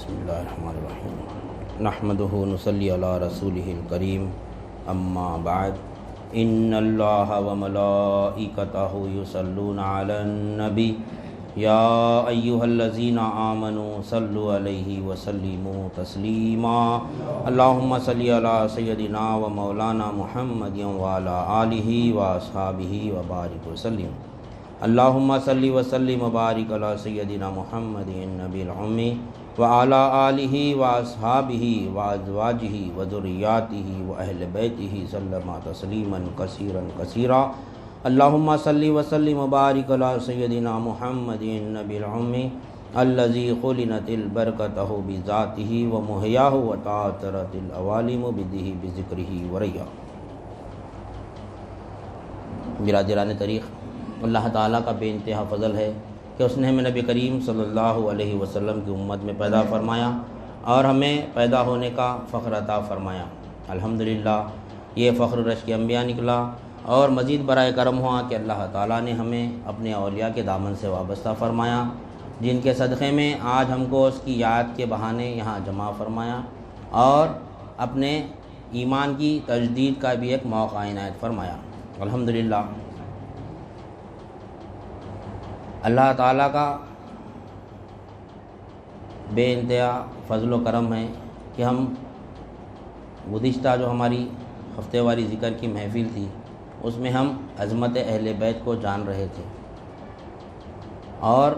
بسم اللہ الرحمن الرحیم نحمدہ نصلی علی رسولہ الکریم اما بعد ان اللہ وملائکتہ یصلون علی النبی یا ایہا الذین آمنوا صلوا علیہ وسلموا تسلیما اللہم صلی علی سیدنا و مولانا محمد وعلی آلہ واصحابہ وبارک وسلم اللہم صلی وسلم وبارک علی سیدنا محمد النبی العمی وعلی آلہ واصحابہ وازواجہ وذریاتہ واہل بیتہ سلم تسلیما کثیرا کثیرا اللہم صلی وسلم وبارک علی سیدنا محمد النبی العمی الذی خلنت البرکتہ بذاتہ ومحیاہ وتعاطرت العوالم بدہ بذکرہ وریا۔ برادران طریق، اللہ تعالیٰ کا بے انتہا فضل ہے کہ اس نے ہمیں نبی کریم صلی اللہ علیہ وسلم کی امت میں پیدا فرمایا اور ہمیں پیدا ہونے کا فخر عطا فرمایا۔ الحمدللہ یہ فخر رشک انبیاء نکلا، اور مزید برائے کرم ہوا کہ اللہ تعالیٰ نے ہمیں اپنے اولیاء کے دامن سے وابستہ فرمایا، جن کے صدقے میں آج ہم کو اس کی یاد کے بہانے یہاں جمع فرمایا اور اپنے ایمان کی تجدید کا بھی ایک موقع عنایت فرمایا۔ الحمدللہ اللہ تعالیٰ کا بے انتہا فضل و کرم ہے کہ ہم گزشتہ جو ہماری ہفتے واری ذکر کی محفل تھی، اس میں ہم عظمت اہل بیت کو جان رہے تھے، اور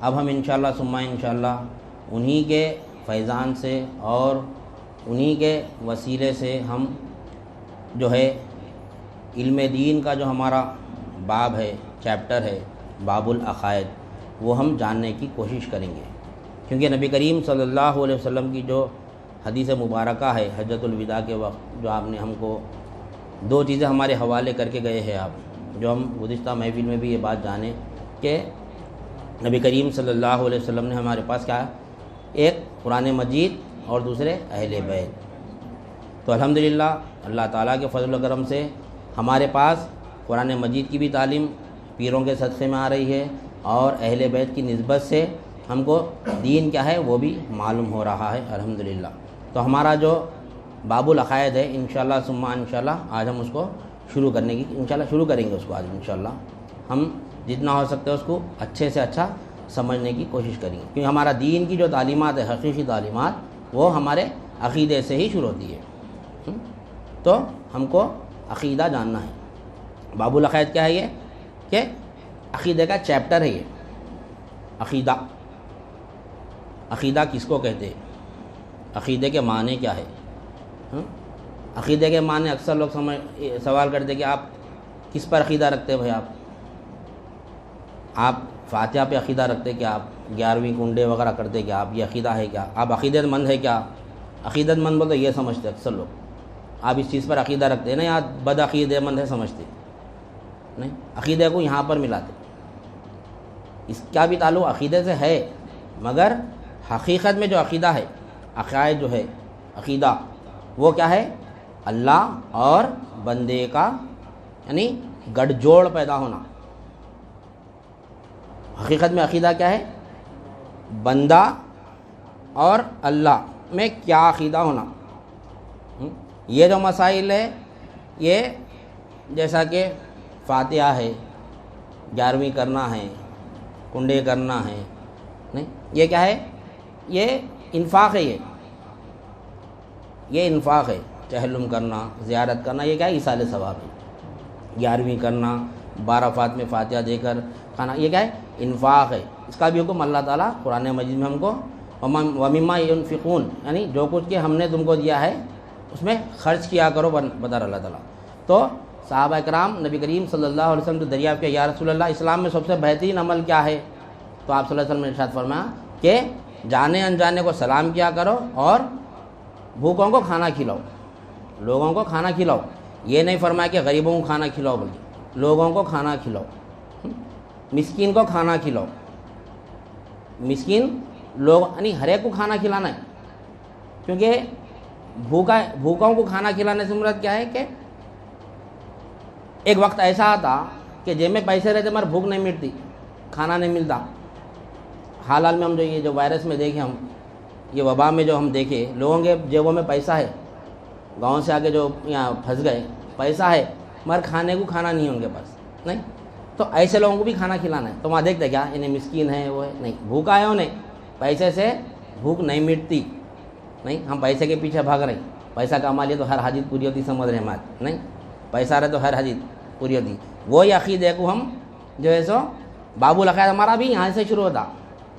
اب ہم انشاءاللہ ثم انشاءاللہ انہی کے فیضان سے اور انہی کے وسیلے سے ہم جو ہے علم دین کا جو ہمارا باب ہے، چیپٹر ہے باب العقائد، وہ ہم جاننے کی کوشش کریں گے، کیونکہ نبی کریم صلی اللہ علیہ وسلم کی جو حدیث مبارکہ ہے حجۃ الوداع کے وقت، جو آپ نے ہم کو دو چیزیں ہمارے حوالے کر کے گئے ہیں آپ، جو ہم گزشتہ محفل میں بھی یہ بات جانیں کہ نبی کریم صلی اللہ علیہ وسلم نے ہمارے پاس کیا، ایک قرآن مجید اور دوسرے اہل بیت۔ تو الحمدللہ اللہ تعالیٰ کے فضل و کرم سے ہمارے پاس قرآن مجید کی بھی تعلیم پیروں کے صدقے میں آ رہی ہے، اور اہل بیت کی نسبت سے ہم کو دین کیا ہے وہ بھی معلوم ہو رہا ہے الحمدللہ۔ تو ہمارا جو باب العقائد ہے انشاءاللہ ثم انشاءاللہ آج ہم اس کو شروع کرنے کی انشاءاللہ شروع کریں گے، اس کو آج انشاءاللہ ہم جتنا ہو سکتا ہے اس کو اچھے سے اچھا سمجھنے کی کوشش کریں گے، کیونکہ ہمارا دین کی جو تعلیمات ہے، حقیقی تعلیمات، وہ ہمارے عقیدے سے ہی شروع ہوتی ہے۔ تو ہم کو عقیدہ جاننا ہے۔ باب العقائد کیا ہے؟ یہ کہ عقیدے کا چیپٹر ہے یہ۔ عقیدہ، عقیدہ کس کو کہتے ہیں؟ عقیدے کے معنی کیا ہے؟ عقیدے کے معنی اکثر لوگ سوال کرتے کہ آپ کس پر عقیدہ رکھتے بھائی؟ آپ فاتحہ پہ عقیدہ رکھتے کیا؟ آپ 11ویں کنڈے وغیرہ کرتے کیا؟ آپ یہ عقیدہ ہے کیا؟ آپ عقیدت مند ہے کیا؟ عقیدت مند بولتے یہ سمجھتے اکثر لوگ، آپ اس چیز پر عقیدہ رکھتے ہیں نا، یا بد عقیدہ مند ہے سمجھتے نہیں، عقیدے کو یہاں پر ملاتے۔ اس کا بھی تعلق عقیدے سے ہے، مگر حقیقت میں جو عقیدہ ہے، عقائد جو ہے عقیدہ، وہ کیا ہے؟ اللہ اور بندے کا یعنی گٹھ جوڑ پیدا ہونا۔ حقیقت میں عقیدہ کیا ہے؟ بندہ اور اللہ میں کیا عقیدہ ہونا۔ یہ جو مسائل ہے، یہ جیسا کہ فاتحہ ہے، 11ویں کرنا ہے، کنڈے کرنا ہے، نہیں، یہ کیا ہے؟ یہ انفاق ہے، یہ انفاق ہے، تحلم کرنا، زیارت کرنا، یہ کیا ہے؟ ایصال ثواب ہے۔ 11ویں کرنا، 12 فاطمہ فاتحہ دے کر کھانا، یہ کیا ہے؟ انفاق ہے۔ اس کا بھی حکم اللہ تعالیٰ قرآن مجید میں ہم کو وَمِمَّا يُنْفِقُونَ، یعنی جو کچھ کہ ہم نے تم کو دیا ہے اس میں خرچ کیا کرو، بتا رہا اللہ تعالیٰ۔ تو صحابہ کرام نبی کریم صلی اللہ علیہ وسلم تو دریافت کیا، یا رسول اللہ اسلام میں سب سے بہترین عمل کیا ہے؟ تو آپ صلی اللہ علیہ وسلم نے ارشاد فرمایا کہ جانے انجانے کو سلام کیا کرو اور بھوکوں کو کھانا کھلاؤ، لوگوں کو کھانا کھلاؤ۔ یہ نہیں فرمایا کہ غریبوں کو کھانا کھلاؤ، بلکہ لوگوں کو کھانا کھلاؤ، مسکین کو کھانا کھلاؤ۔ مسکین لوگ یعنی ہر ایک کو کھانا کھلانا ہے، کیونکہ بھوکوں کو کھانا کھلانے سے مراد کیا ہے کہ ایک وقت ایسا آتا کہ جیب میں پیسے رہتے مگر بھوک نہیں مٹتی، کھانا نہیں ملتا، حال میں ہم جو یہ جو وائرس میں دیکھیں، ہم یہ وبا میں جو ہم دیکھے، لوگوں کے جیبوں میں پیسہ ہے، گاؤں سے آ کے جو یہاں پھنس گئے، پیسہ ہے مگر کھانے کو کھانا نہیں ہے ان کے پاس، نہیں، تو ایسے لوگوں کو بھی کھانا کھلانا ہے۔ تو وہاں دیکھتے کیا انہیں مسکین ہے، وہ ہے نہیں، بھوکا ہے انہیں، پیسے سے بھوک نہیں مٹتی، نہیں، ہم پیسے کے پیچھے بھاگ رہے ہیں، پیسہ کما لیے تو ہر حاجت پوری ہوتی، سمجھ رہے ہیں ہمارے، نہیں، پیسہ رہے تو ہر حاجت پوری ہوتی۔ وہی عقیدے کو ہم جو ہے سو باب العقائد ہمارا بھی یہاں سے شروع ہوتا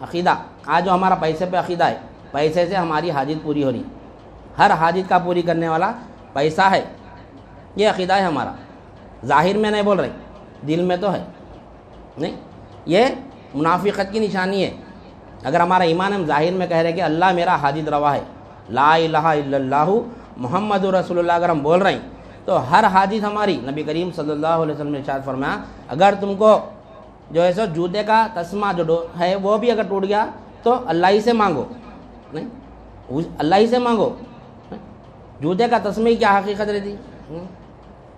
عقیدہ، آج جو ہمارا پیسے پہ عقیدہ ہے، پیسے سے ہماری حاجت پوری ہو رہی، ہر حاجت کا پوری کرنے والا پیسہ ہے، یہ عقیدہ ہے ہمارا، ظاہر میں نہیں بول رہے، دل میں تو ہے، نہیں، یہ منافقت کی نشانی ہے۔ اگر ہمارا ایمان ہم ظاہر میں کہہ رہے کہ اللہ میرا حاجت روا ہے، لا الہ الا اللہ محمد رسول اللہ اگر ہم بول رہے ہیں، تو ہر حاجت ہماری، نبی کریم صلی اللہ علیہ وسلم نے ارشاد فرمایا اگر تم کو جو ہے سو جوتے کا تسمہ جو ہے وہ بھی اگر ٹوٹ گیا تو اللہ ہی سے مانگو، نہیں، اللہ ہی سے مانگو۔ جوتے کا تسمے کی کیا حقیقت رہتی،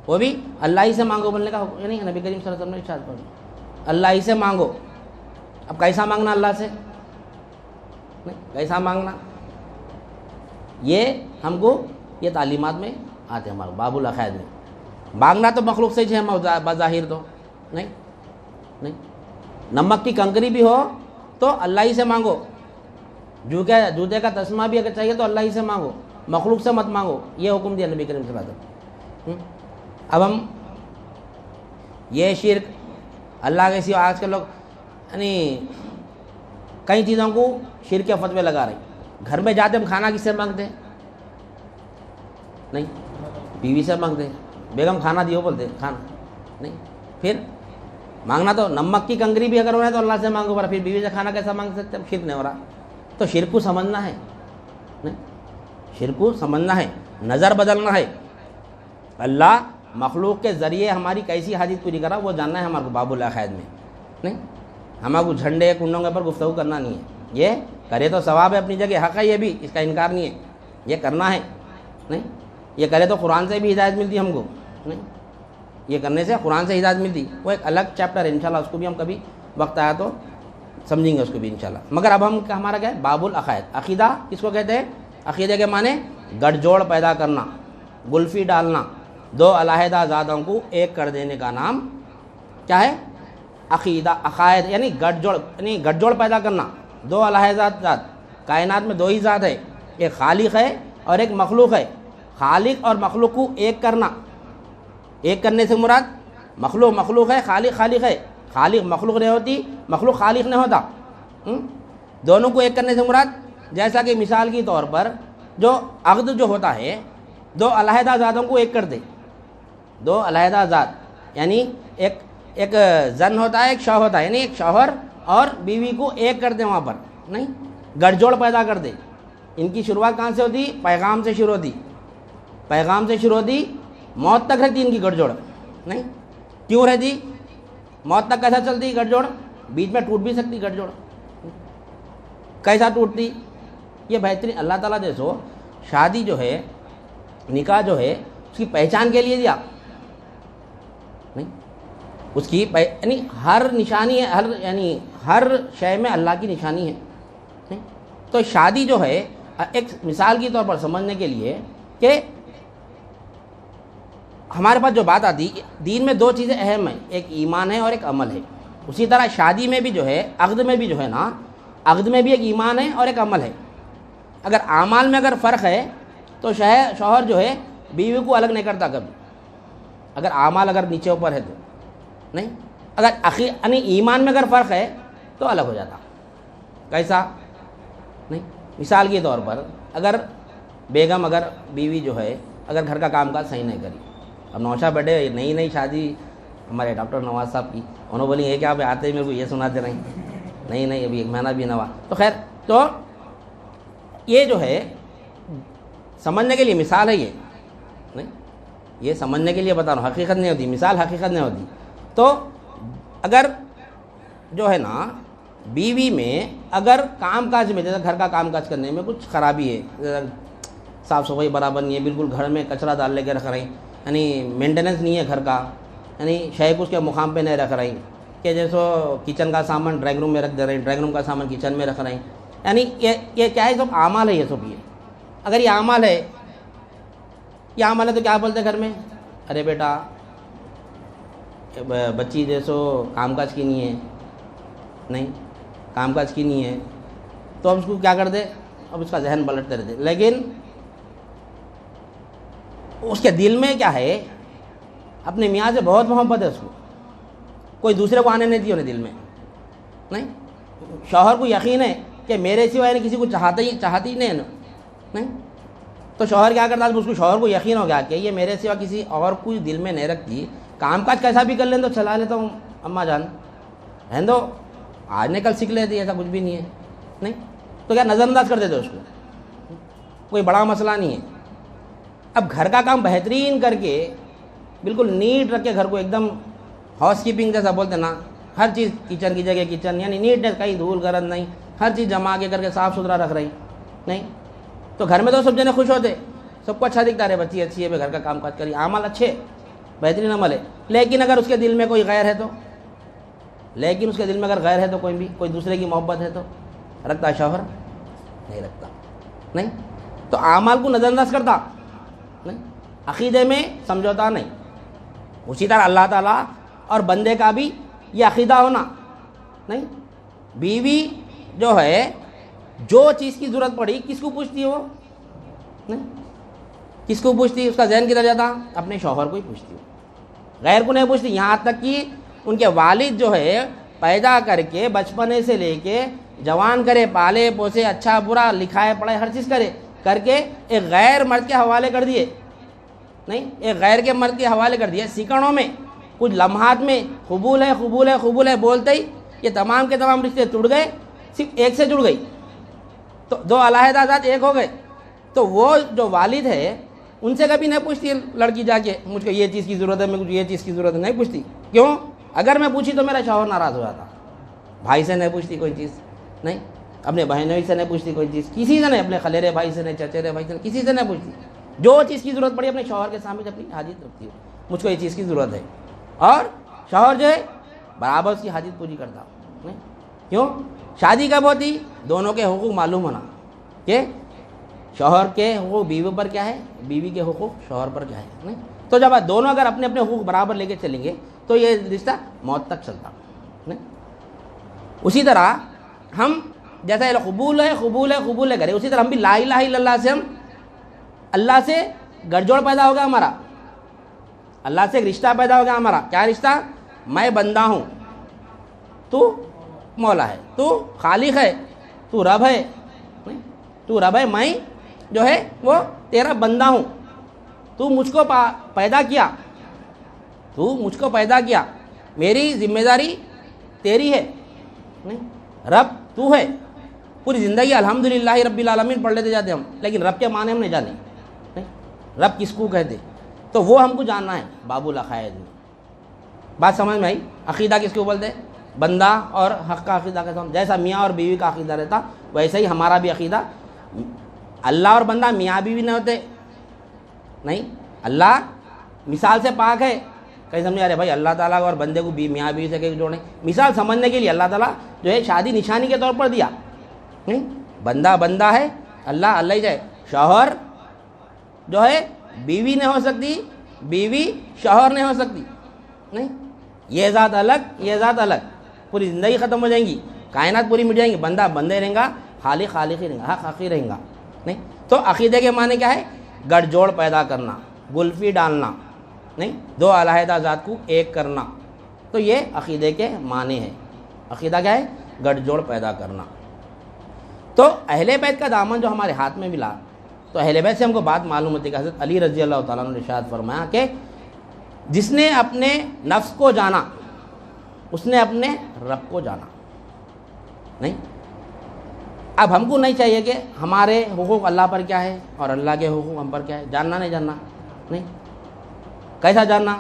وہ بھی اللہ ہی سے مانگو بولنے کا حکم، یعنی نبی کریم صلی اللہ علیہ وسلم نے ارشاد فرمایا اللہ ہی سے مانگو۔ اب کیسا مانگنا اللہ سے، نہیں، کیسا مانگنا، یہ ہم کو یہ تعلیمات میں آتے ہیں ہمارے باب العقائد میں۔ مانگنا تو مخلوق سے ہی ہے بظاہر تو، نہیں، نہیں، نمک کی کنکری بھی ہو تو اللہ ہی سے مانگو، جوتے کا تسمہ بھی اگر چاہیے تو اللہ ہی سے مانگو، مخلوق سے مت مانگو، یہ حکم دیا نبی کریم صلی اللہ علیہ وسلم۔ اب ہم یہ شرک اللہ کے سوا، آج کل لوگ یعنی کئی چیزوں کو شرک کے فتوے لگا رہے ہیں۔ گھر میں جاتے ہم کھانا کس سے مانگتے ہیں، نہیں، بیوی سے مانگتے ہیں، بیگم کھانا دیو بولتے کھانا، نہیں، پھر مانگنا تو نمک کی کنکری بھی اگر ہو رہا ہے تو اللہ سے مانگو، پر پھر بیوی سے کھانا کیسا مانگ سکتے ہیں، شرک نہیں ہو رہا، تو شرک کو سمجھنا ہے، نہیں، شرک کو سمجھنا ہے، نظر بدلنا ہے، اللہ مخلوق کے ذریعے ہماری کیسی حاجت پوری کرا وہ جاننا ہے ہمارے کو باب العقائد میں، نہیں، ہمارے کو جھنڈے کنڈوں کے اوپر گفتگو کرنا نہیں ہے، یہ کرے تو ثواب ہے اپنی جگہ، حق ہے، یہ بھی اس کا انکار نہیں ہے، یہ کرنا ہے، نہیں، یہ کرے تو قرآن سے بھی ہدایت ملتی ہم کو، نہیں، یہ کرنے سے قرآن سے ہدایت ملتی، وہ ایک الگ چیپٹر ہے انشاءاللہ، اس کو بھی ہم کبھی وقت آیا تو سمجھیں گے اس کو بھی انشاءاللہ۔ مگر اب ہم ہمارا کیا ہے باب العقائد، عقیدہ کس کو کہتے ہیں، عقیدے کے معنی گٹھ جوڑ پیدا کرنا، گلفی ڈالنا، دو علیحدہ ذاتوں کو ایک کر دینے کا نام کیا ہے، عقیدہ، عقائد، یعنی گٹھ جوڑ پیدا کرنا، دو علیحدہ ذات، کائنات میں دو ہی ذات ہے، ایک خالق ہے اور ایک مخلوق ہے، خالق اور مخلوق کو ایک کرنا، ایک کرنے سے مراد مخلوق ہے، خالق ہے، خالق مخلوق نہیں ہوتی، مخلوق خالق نہیں ہوتا، دونوں کو ایک کرنے سے مراد جیسا کہ مثال کی طور پر جو عقد جو ہوتا ہے دو علیحدہ ذاتوں کو ایک کر دے، دو علیحدہ ذات یعنی ایک زن ہوتا ہے، ایک شوہر ہوتا ہے، یعنی ایک شوہر اور بیوی کو ایک کر دے، وہاں پر نہیں گٹھ جوڑ پیدا کر دے۔ ان کی شروعات کہاں سے ہوتی، پیغام سے شروع ہوتی، پیغام سے شروع ہوتی، موت تک رہتی ان کی گٹھ جوڑ، نہیں، کیوں رہتی، موت تک کیسا چلتی گٹھ جوڑ، بیچ میں ٹوٹ بھی سکتی گٹھ جوڑ، کیسا ٹوٹتی، یہ بہترین اللہ تعالیٰ دیکھو شادی جو ہے، نکاح جو ہے اس کی پہچان کے لیے دیا، نہیں، اس کی یعنی ہر نشانی ہے، یعنی ہر شے میں اللہ کی نشانی ہے، نہیں؟ تو شادی جو ہے ایک مثال کی طور پر سمجھنے کے لیے کہ ہمارے پاس جو بات آتی، دین میں دو چیزیں اہم ہیں، ایک ایمان ہے اور ایک عمل ہے، اسی طرح شادی میں بھی جو ہے، عقد میں بھی جو ہے نا، عقد میں بھی ایک ایمان ہے اور ایک عمل ہے۔ اگر اعمال میں اگر فرق ہے تو شوہر جو ہے بیوی کو الگ نہیں کرتا کبھی، اگر اعمال اگر نیچے اوپر ہے تو، نہیں، اگر یعنی ایمان میں اگر فرق ہے تو الگ ہو جاتا، کیسا، نہیں، مثال کے طور پر اگر بیگم اگر بیوی جو ہے اگر گھر کا کام کاج صحیح نہیں کری، اب نوشا بیٹھے نئی شادی ہمارے ڈاکٹر نواز صاحب کی، انہوں بولی یہ کہ آپ آتے ہی میرے کو یہ سناتے رہیں، نہیں ابھی ایک مہینہ بھی نہ ہوا، تو خیر، تو یہ جو ہے سمجھنے کے لیے مثال ہے، یہ نہیں، یہ سمجھنے کے لیے بتا رہا ہوں، حقیقت نہیں ہوتی، مثال حقیقت نہیں ہوتی۔ تو اگر جو ہے نا بیوی میں اگر کام کاج میں جیسے گھر کا کام کاج کرنے میں کچھ خرابی ہے، صاف صفائی برابر نہیں ہے، بالکل گھر میں کچرا ڈال لے کے رکھ رہی، یعنی مینٹیننس نہیں ہے گھر کا، یعنی شے کو اس کے مقام پہ نہیں رکھ رہی، کہ جیسے کچن کا سامان ڈرائنگ روم میں رکھ دے رہے ہیں, ڈرائنگ روم کا سامان کچن میں رکھ رہے ہیں, یعنی یہ کیا ہے, سب اعمال ہے یہ سب. یہ اگر یہ اعمال ہے, یہ اعمال ہے تو کیا بولتے ہیں گھر میں, ارے بیٹا بچی جیسو کام کاج کی نہیں ہے, نہیں کام کاج کی نہیں ہے, تو اب اس کو کیا کر دے, اب اس کا ذہن پلٹتے رہتے. لیکن اس کے دل میں کیا ہے, اپنے میاں سے بہت محبت ہے اس کو, کوئی دوسرے کو آنے نہیں دی انہیں دل میں. نہیں, شوہر کو یقین ہے کہ میرے سوائے کسی کو چاہتی ہی نہیں ہے نا, نہیں, تو شوہر کیا کرتا ہے, اس کو شوہر کو یقین ہو گیا کہ یہ میرے سوا کسی اور کوئی دل میں نہیں رکھتی, کام کاج کیسا بھی کر لیں تو چلا لیتا ہوں اماں جان, ہے تو آج نے کل سیکھ لیتی, ایسا کچھ بھی نہیں ہے. نہیں تو کیا نظر انداز کر دیتے اس کو, کوئی بڑا مسئلہ نہیں ہے. اب گھر کا کام بہترین کر کے بالکل نیٹ رکھ کے گھر کو ایک دم ہاؤس کیپنگ جیسا بولتے نا, ہر چیز کچن کی جگہ کچن, یعنی نیٹنیس, کہیں دھول گرد نہیں, ہر چیز جما کے کر کے صاف ستھرا رکھ رہی. نہیں تو گھر میں تو سب جنے خوش ہوتے, سب کو اچھا دکھتا رہے, بچی اچھی ہے, گھر کا کام کاج کری, عمل اچھے, بہترین عمل ہے. لیکن اگر اس کے دل میں کوئی غیر ہے تو, لیکن اس کے دل میں اگر غیر ہے تو کوئی دوسرے کی محبت ہے تو رکھتا ہے شوہر, نہیں رکھتا. نہیں تو اعمال کو نظر انداز کرتا نہیں, عقیدے میں سمجھوتا نہیں. اسی طرح اللہ تعالیٰ اور بندے کا بھی یہ عقیدہ ہونا. نہیں, بیوی جو ہے جو چیز کی ضرورت پڑی کس کو پوچھتی ہے, وہ نہیں کس کو پوچھتی, اس کا ذہن کدھر جاتا, اپنے شوہر کو ہی پوچھتی, غیر کو نہیں پوچھتی. یہاں تک کہ ان کے والد جو ہے پیدا کر کے بچپنے سے لے کے جوان کرے, پالے پوسے, اچھا برا لکھائے پڑھائے, ہر چیز کر کے ایک غیر مرد کے حوالے کر دیے. نہیں, ایک غیر کے مرد کے حوالے کر دیے. سیکنڈوں میں, کچھ لمحات میں قبول ہے قبول ہے قبول ہے بولتے ہی یہ تمام کے تمام رشتے ٹوٹ گئے, صرف ایک سے جڑ گئی, تو دو علیحدہ ذات ایک ہو گئے. تو وہ جو والد ہے ان سے کبھی نہیں پوچھتی لڑکی جا کے مجھ کو یہ چیز کی ضرورت ہے, مجھے یہ چیز کی ضرورت ہے, نہیں پوچھتی. کیوں, اگر میں پوچھی تو میرا شوہر ناراض ہو جاتا. بھائی سے نہیں پوچھتی کوئی چیز, نہیں اپنے بہنوئی سے نہیں پوچھتی کوئی چیز, کسی سے نہیں, اپنے خلیرے بھائی سے نہیں, چچیرے بھائی سے, کسی سے نہیں پوچھتی. جو چیز کی ضرورت پڑی اپنے شوہر کے سامنے اپنی حاجت رکھتی ہے, مجھ کو یہ چیز کی ضرورت ہے, اور شوہر جو ہے برابر اس کی حاجت پوری کرتا. نہیں کیوں, شادی کب ہوتی, دونوں کے حقوق معلوم ہونا کہ شوہر کے حقوق بیوی پر کیا ہے, بیوی کے حقوق شوہر پر کیا ہے. نہیں تو جب دونوں اگر اپنے اپنے حقوق برابر لے کے چلیں گے تو یہ رشتہ موت تک چلتا. نہیں اسی طرح ہم جیسا قبول ہے قبول ہے قبول ہے کرے, اسی طرح ہم بھی لا الہ الا اللہ سے ہم اللہ سے گٹھ جوڑ پیدا ہو گیا ہمارا, اللہ سے ایک رشتہ پیدا ہو گیا ہمارا. کیا رشتہ, میں بندہ ہوں, تو مولا ہے, تو خالق ہے, تو رب ہے, تو رب ہے, میں جو ہے وہ تیرا بندہ ہوں, تو مجھ کو پیدا کیا, تو مجھ کو پیدا کیا, میری ذمہ داری تیری ہے. نہیں رب تو ہے. پوری زندگی الحمدللہ رب العالمین پڑھ لیتے جاتے ہم, لیکن رب کے معنی ہم نہیں جانے. نہیں رب کس کو کہتے, تو وہ ہم کو جاننا ہے. باب العقائد میں بات سمجھ میں آئی. عقیدہ کس کو بولتے, بندہ اور حق کا عقیدہ کہتا ہوں. جیسا میاں اور بیوی کا عقیدہ رہتا ویسے ہی ہمارا بھی عقیدہ. اللہ اور بندہ میاں بیوی نہیں ہوتے. نہیں, اللہ مثال سے پاک ہے. کہیں سمجھا رہے بھائی, اللہ تعالیٰ اور بندے کو میاں بیوی سے کہیں جوڑیں, مثال سمجھنے کے لیے اللہ تعالیٰ جو ہے شادی نشانی کے طور پر دیا. نہیں بندہ بندہ ہے, اللہ اللہ ہی جائے. شوہر جو ہے بیوی نہیں ہو سکتی, بیوی شوہر نہیں ہو سکتی. نہیں یہ ذات الگ یہ ذات الگ, پوری زندگی ختم ہو جائیں گی, کائنات پوری مٹ جائیں گی, بندہ بندے رہیں گا, خالق خالق ہی رہیں گا, حق حق ہی رہیں گا. نہیں تو عقیدے کے معنی کیا ہے, گٹھ جوڑ پیدا کرنا, گلفی ڈالنا, نہیں دو علیحدہ ذات کو ایک کرنا. تو یہ عقیدے کے معنی ہے. عقیدہ کیا ہے, گٹھ جوڑ پیدا کرنا. تو اہل بیت کا دامن جو ہمارے ہاتھ میں ملا, تو اہل بیت سے ہم کو بات معلوم ہوتی ہے کہ حضرت علی رضی اللہ تعالیٰ نے ارشاد فرمایا کہ جس نے اپنے نفس کو جانا اس نے اپنے رب کو جانا. نہیں اب ہم کو نہیں چاہیے کہ ہمارے حقوق اللہ پر کیا ہے اور اللہ کے حقوق ہم پر کیا ہے, جاننا نہیں جاننا. نہیں کیسا جاننا,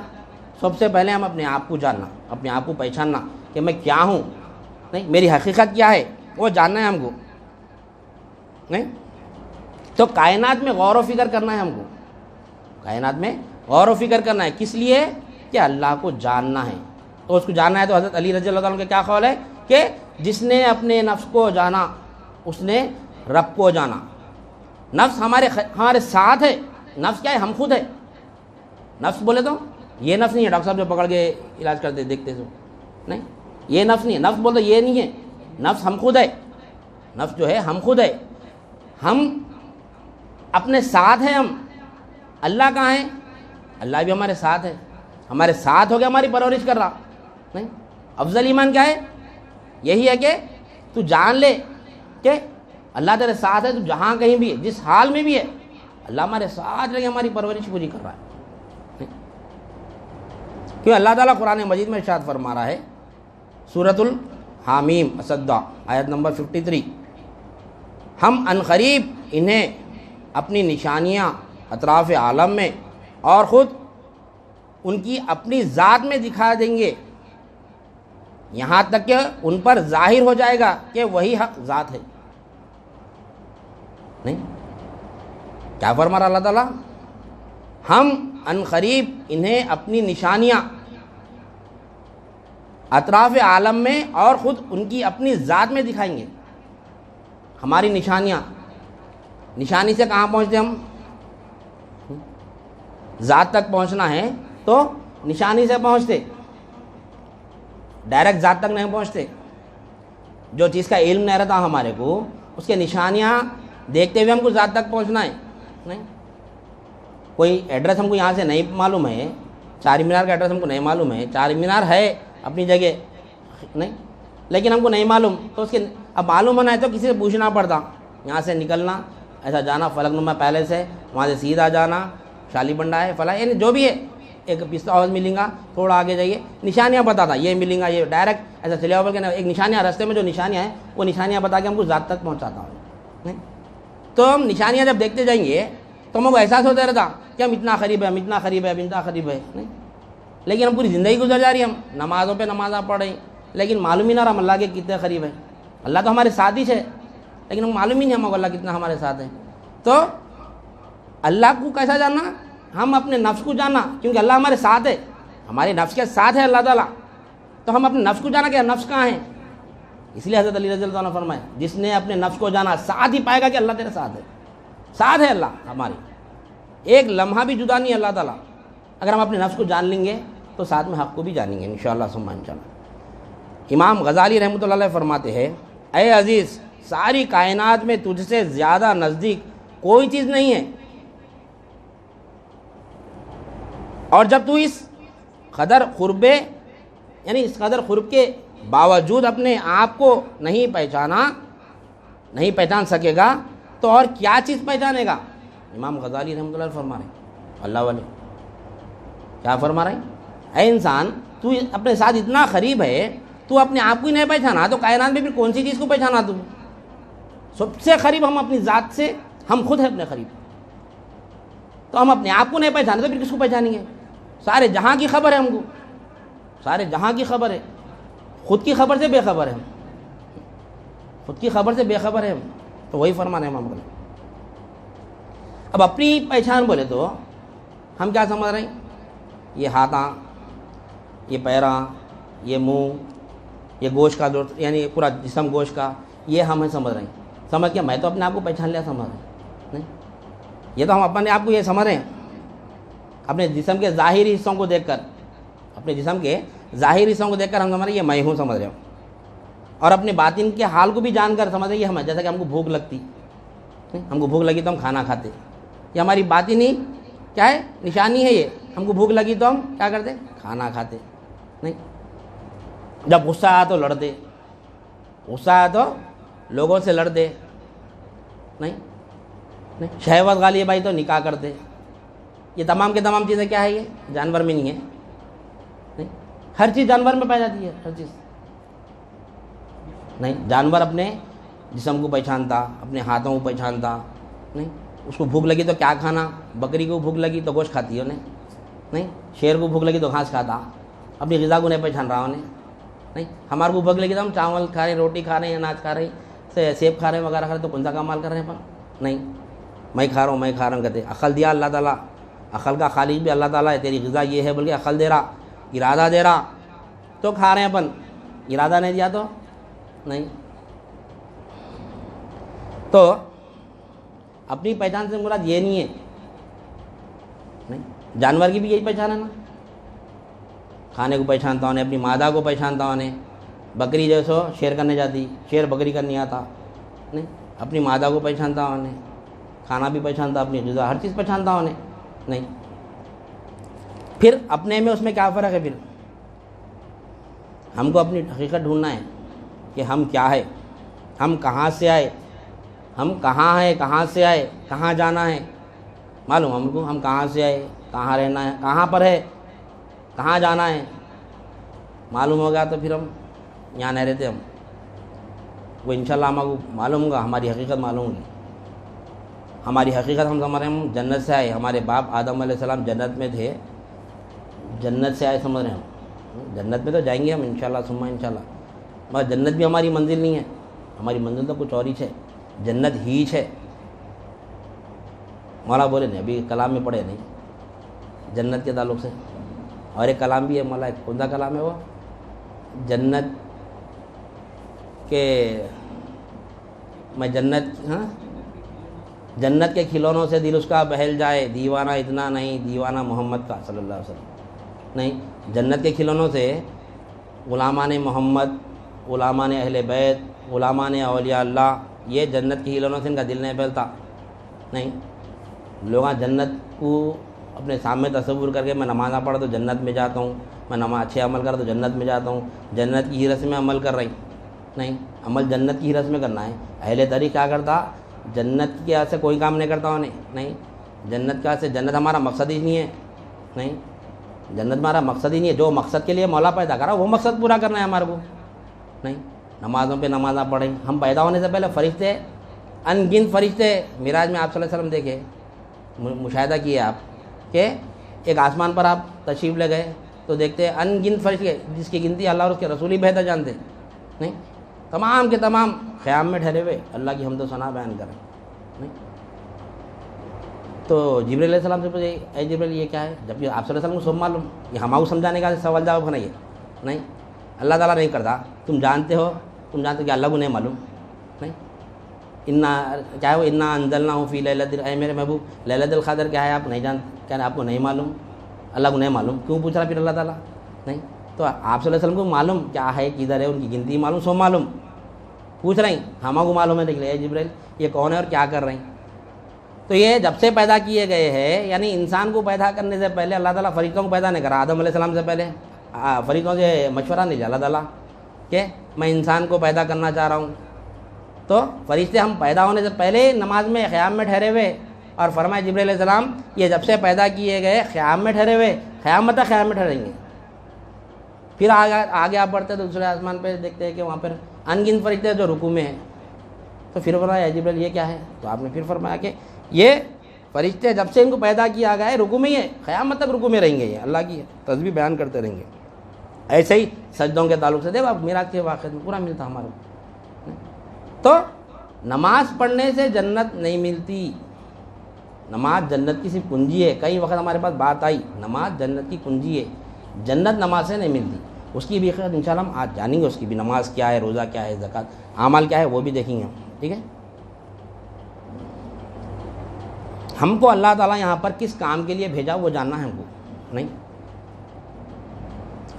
سب سے پہلے ہم اپنے آپ کو جاننا, اپنے آپ کو پہچاننا کہ میں کیا ہوں, نہیں میری حقیقت کیا ہے وہ جاننا ہے ہم کو. نہیں تو کائنات میں غور و فکر کرنا ہے ہم کو, کائنات میں غور و فکر کرنا ہے. کس لیے, کہ اللہ کو جاننا ہے. تو اس کو جاننا ہے تو حضرت علی رضی اللہ تعالیٰ عنہ کا کیا قول ہے کہ جس نے اپنے نفس کو جانا اس نے رب کو جانا. نفس ہمارے ساتھ ہے. نفس کیا ہے؟ ہم خود ہے. نفس بولے تو یہ نفس نہیں ہے ڈاکٹر صاحب جو پکڑ کے علاج کرتے دیکھتے تو نہیں, یہ نفس نہیں ہے. نفس بولے تو یہ نہیں ہے, نفس ہم خود ہے. نفس جو ہے ہم خود ہے. ہم اپنے ساتھ ہیں. ہم اللہ کہاں ہے؟ اللہ بھی ہمارے ساتھ ہے. ہمارے ساتھ ہو گیا ہماری پرورش کر رہا نہیں. افضل ایمان کیا ہے؟ یہی ہے کہ تو جان لے کہ اللہ تیرے ساتھ ہے. تو جہاں کہیں بھی ہے, جس حال میں بھی ہے, اللہ ہمارے ساتھ رہ کے ہماری پرورش پوری کر رہا ہے. کیوں اللہ تعالیٰ قرآن مجید میں ارشاد فرما رہا ہے سورۃ الحامیم السجدہ آیت نمبر 53, ہم عنقریب انہیں اپنی نشانیاں اطراف عالم میں اور خود ان کی اپنی ذات میں دکھا دیں گے, یہاں تک کہ ان پر ظاہر ہو جائے گا کہ وہی حق ذات ہے. نہیں, کیا فرما رہا اللہ تعالیٰ؟ ہم عنقریب انہیں اپنی نشانیاں اطراف عالم میں اور خود ان کی اپنی ذات میں دکھائیں گے. ہماری نشانیاں, نشانی سے کہاں پہنچتے ہم؟ ذات تک پہنچنا ہے تو نشانی سے پہنچتے, ڈائریکٹ ذات تک نہیں پہنچتے. جو چیز کا علم نہیں رہتا ہمارے کو, اس کے نشانیاں دیکھتے ہوئے ہم کو ذات تک پہنچنا ہے. نہیں, کوئی ایڈریس ہم کو یہاں سے نہیں معلوم ہے, چار مینار کا ایڈریس ہم کو نہیں معلوم ہے. چار مینار ہے اپنی جگہ نہیں, لیکن ہم کو نہیں معلوم, تو اس کے اب معلوم ہونا ہے تو کسی سے پوچھنا پڑتا. یہاں سے نکلنا, ایسا جانا فلک نما پہلے سے, وہاں سے سیدھا جانا, شالی بنڈا ہے فلاں, یعنی جو بھی ہے, ایک پستہ ہاؤس ملیں گا, تھوڑا آگے جائیے, نشانیاں بتاتا, یہ ملیں گا, یہ ڈائریکٹ ایسا چلے اوپر کے ایک نشانیاں راستے میں جو نشانیاں ہیں وہ نشانیاں بتا کے ہم کو ذات تک پہنچاتا ہوں. نہیں, تو ہم نشانیاں جب دیکھتے جائیں گے تو ہم کو احساس ہوتا رہتا کہ ہم اتنا قریب ہے, ہم اتنا قریب ہے, ہم اتنا قریب ہے. نہیں, لیکن ہم پوری زندگی گزر جا رہی ہے, ہم نمازوں پہ نمازاں پڑھ رہے ہیں, لیکن معلوم ہی نہ رہا ہم اللہ کے کتنے قریب ہیں. اللہ تو ہمارے ساتھ ہی ہے, لیکن ہم معلوم ہی نہیں ہم کو اللہ کتنا ہمارے ساتھ ہے. تو اللہ کو کیسا جاننا؟ ہم اپنے نفس کو جاننا, کیونکہ اللہ ہمارے ساتھ ہے, ہمارے نفس کے ساتھ ہے اللہ تعالیٰ. تو ہم اپنے نفس کو جانا کہ نفس کہاں ہے. اس لیے حضرت علی رضی اللہ عنہ فرمائے جس نے اپنے نفس کو جانا ساتھ ہی پائے گا کہ اللہ تیرے ساتھ ہے. ساتھ ہے اللہ ہماری, ایک لمحہ بھی جدا نہیں ہے اللہ تعالیٰ. اگر ہم اپنے نفس کو جان لیں گے تو ساتھ میں حق کو بھی جانیں گے انشاءاللہ ثم انشاءاللہ. امام غزالی رحمۃ اللہ علیہ فرماتے ہیں, اے عزیز, ساری کائنات میں تجھ سے زیادہ نزدیک کوئی چیز نہیں ہے, اور جب تو اس قدر قربے یعنی اس قدر قرب کے باوجود اپنے آپ کو نہیں پہچان سکے گا تو اور کیا چیز پہچانے گا. امام غزالی رحمۃ اللہ علیہ فرما رہے ہیں, اللہ والے کیا فرما رہے ہیں, اے انسان, تو اپنے ساتھ اتنا قریب ہے, تو اپنے آپ کو ہی نہیں پہچانا تو کائنات میں پھر کون سی چیز کو پہچانا. تو سب سے قریب ہم اپنی ذات سے, ہم خود ہیں اپنے قریب, تو ہم اپنے آپ کو نہیں پہچانے تو پھر کس کو پہچانیں گے. سارے جہاں کی خبر ہے ہم کو, سارے جہاں کی خبر ہے, خود کی خبر سے بے خبر ہے ہم, خود کی خبر سے بے خبر ہے ہم. تو وہی فرمانا ہے امام غزالی. اب اپنی پہچان بولے تو ہم کیا سمجھ رہے ہیں, یہ ہاتھاں, یہ پیراں, یہ منہ, یہ گوشت کا یعنی پورا جسم گوشت کا, یہ ہمیں سمجھ رہے ہیں. سمجھ کے میں تو اپنے آپ کو پہچان لیا سمجھ رہے ہیں. نہیں, یہ تو ہم اپنے آپ کو یہ سمجھ رہے ہیں اپنے جسم کے ظاہری حصوں کو دیکھ کر, اپنے جسم کے ظاہری حصوں کو دیکھ کر ہم سمجھ رہے ہیں یہ میں ہوں سمجھ رہے ہوں, اور اپنے باطن کے حال کو بھی جان کر سمجھ رہے ہیں یہ ہم, جیسا کہ ہم کو بھوک لگتی, ہم کو بھوک لگی تو ہم کھانا کھاتے, یہ ہماری باطنی کیا ہے, نشانی ہے. یہ ہم کو بھوک لگی تو ہم کیا کرتے, کھانا کھاتے. نہیں, جب غصہ آیا تو لڑتے, غصہ آیا تو لوگوں سے لڑتے. نہیں, شہوت غالب آئی تو نکاح کرتے. یہ تمام کے تمام چیزیں کیا ہے, یہ جانور میں نہیں ہے. نہیں, ہر چیز جانور میں پائی جاتی ہے, ہر چیز. نہیں, جانور اپنے جسم کو پہچانتا, اپنے ہاتھوں کو پہچانتا. نہیں, اس کو بھوک لگی تو کیا کھانا, بکری کو بھوک لگی تو گوشت کھاتی ہے انہیں. نہیں, شیر کو بھوک لگی تو گھاس کھاتا, اپنی غذا کو نہیں پہچان رہا انہیں. نہیں, ہمارے کو بھوک لگی تو ہم چاول کھا رہے ہیں, روٹی کھا رہے ہیں, اناج کھا رہے ہیں, سیب کھا رہے ہیں وغیرہ کھا رہے ہیں, تو کون سا کام مال کر رہے ہیں پر. نہیں, میں کھا رہا ہوں کہتے. عقل دیا اللہ تعالیٰ, عقل کا خالق بھی اللہ تعالیٰ ہے, تیری غذا یہ ہے بول کے عقل دے رہا, ارادہ دے رہا, تو کھا رہے ہیں اپن, ارادہ نہیں دیا تو نہیں. تو اپنی پہچان سے مراد یہ نہیں ہے, نہیں, جانور کی بھی یہی پہچان ہے نا, کھانے کو پہچانتا ہوں, اپنی مادہ کو پہچانتا ہوں. بکری جیسو شیر کرنے جاتی, شیر بکری کرنے آتا نہیں, اپنی مادہ کو پہچانتا ہوں, کھانا بھی پہچانتا, اپنی غذا ہر چیز پہچانتا ہوں نہیں. پھر اپنے میں اس میں کیا فرق ہے؟ پھر ہم کو اپنی حقیقت ڈھونڈنا ہے کہ ہم کیا ہے, ہم کہاں سے آئے, ہم کہاں ہیں, کہاں سے آئے, کہاں جانا ہے. معلوم ہم کو ہم کہاں سے آئے, کہاں رہنا ہے, کہاں پر ہے, کہاں جانا ہے. معلوم ہو گیا تو پھر ہم یہاں نہیں رہتے. ہم وہ انشاءاللہ ہم کو معلوم ہوگا, ہماری حقیقت معلوم ہوگی. ہماری حقیقت ہم سمجھ رہے ہیں ہم جنت سے آئے, ہمارے باپ آدم علیہ السلام جنت میں تھے, جنت سے آئے سمجھ رہے ہیں ہم. جنت میں تو جائیں گے ہم انشاءاللہ ثم انشاءاللہ, مگر جنت بھی ہماری منزل نہیں ہے. ہماری منزل تو کچھ اور ہی ہے, جنت ہی ہے. مولا بولے نہیں, ابھی کلام میں پڑھے نہیں جنت کے تعلق سے, اور ایک کلام بھی ہے مولا, ایک کون سا کلام ہے وہ, جنت کے میں جنت, ہاں, جنت کے کھلونوں سے دل اس کا بہل جائے, دیوانہ اتنا نہیں دیوانہ محمد کا صلی اللہ علیہ وسلم. نہیں, جنت کے کھلونوں سے غلامان محمد, غلامان اہل بیت, غلامان اولیاء اللہ, یہ جنت کے کھلونوں سے ان کا دل نہیں بہلتا. نہیں, لوگ جنت کو اپنے سامنے تصور کر کے میں نمازاں پڑھا تو جنت میں جاتا ہوں, میں نماز اچھے عمل کرا تو جنت میں جاتا ہوں, جنت کی حرص میں عمل کر رہی. نہیں, عمل جنت کی حرص میں کرنا ہے. اہل طریق کیا کرتا, جنت کے سے کوئی کام نہیں کرتا انہیں. نہیں, جنت کا سے جنت ہمارا مقصد ہی نہیں ہے. نہیں, جنت ہمارا مقصد ہی نہیں ہے. جو مقصد کے لیے مولا پیدا کرا وہ مقصد پورا کرنا ہے ہمارے کو. نہیں, نمازوں پہ نمازاں پڑھیں. ہم پیدا ہونے سے پہلے فرشتے, ان گنت فرشتے, معراج میں آپ صلی اللہ علیہ وسلم دیکھے, مشاہدہ کیے آپ کہ ایک آسمان پر آپ تشریف لے گئے تو دیکھتے ہیں ان گنت فرشتے, جس کی گنتی اللہ اور اس کے رسول ہی بہتر جانتے. نہیں, تمام کے تمام خیام میں ٹھہرے ہوئے اللہ کی حمد و ثنا بیان کریں. نہیں, تو جبریل علیہ السلام سے پوچھے, اے جبریل یہ کیا ہے, جبکہ آپ صلی اللہ علیہ وسلم کو سب معلوم, یہ ہمارے سمجھانے کا سوال جواب نہیں ہے. نہیں, اللہ تعالیٰ نہیں کرتا, تم جانتے ہو کہ اللہ کو نہیں معلوم. نہیں, کیا ہے وہ, انا انزلناہ فی لیلۃ, اے میرے محبوب لیلۃ القدر کیا ہے آپ نہیں جانتے, کیا آپ کو نہیں معلوم, اللہ کو نہیں معلوم, کیوں پوچھ رہا پھر اللہ تعالیٰ. نہیں, تو آپ صلی اللہ علیہ وسلم کو معلوم کیا ہے, کدھر ہے, ان کی گنتی معلوم, سو معلوم, پوچھ رہے ہیں ہمارے کو معلوم ہے. دیکھ لیں اے جبریل یہ کون ہے اور کیا کر رہے ہیں. تو یہ جب سے پیدا کیے گئے ہیں, یعنی انسان کو پیدا کرنے سے پہلے اللہ تعالیٰ فرشتوں کو پیدا نہیں کرا. آدم علیہ السلام سے پہلے فرشتوں سے مشورہ نہیں لیا اللہ تعالیٰ کہ میں انسان کو پیدا کرنا چاہ رہا ہوں. تو فرشتے ہم پیدا ہونے سے پہلے نماز میں خیام میں ٹھہرے ہوئے, اور فرمایا جبریل علیہ السلام یہ جب سے پیدا کیے گئے خیام میں ٹھہرے ہوئے, قیامت تک خیام میں ٹھہریں گے. پھر آگے آپ بڑھتے تو دوسرے آسمان پہ دیکھتے ہیں کہ وہاں پر ان گنت فرشتے جو رکوع میں ہیں. تو پھر فرمایا جبریل یہ کیا ہے, تو آپ نے پھر فرمایا کہ یہ فرشتے جب سے ان کو پیدا کیا گیا ہے رکوع میں ہی ہے, قیامت تک رکوع میں رہیں گے, یہ اللہ کی تسبیح بیان کرتے رہیں گے. ایسے ہی سجدوں کے تعلق سے دیکھو آپ میراج کے واقعے میں پورا ملتا ہمارے کو. تو نماز پڑھنے سے جنت نہیں ملتی, نماز جنت کی صرف کنجی ہے. کئی وقت ہمارے پاس بات آئی, نماز جنت کی کنجی ہے, جنت نماز سے نہیں ملتی. اس کی بھی خیر انشاءاللہ ہم آج جانیں گے, اس کی بھی نماز کیا ہے, روزہ کیا ہے, زکوٰۃ, اعمال کیا ہے, وہ بھی دیکھیں گے. ٹھیک ہے, ہم کو اللہ تعالیٰ یہاں پر کس کام کے لیے بھیجا وہ جاننا ہے ہم کو. نہیں,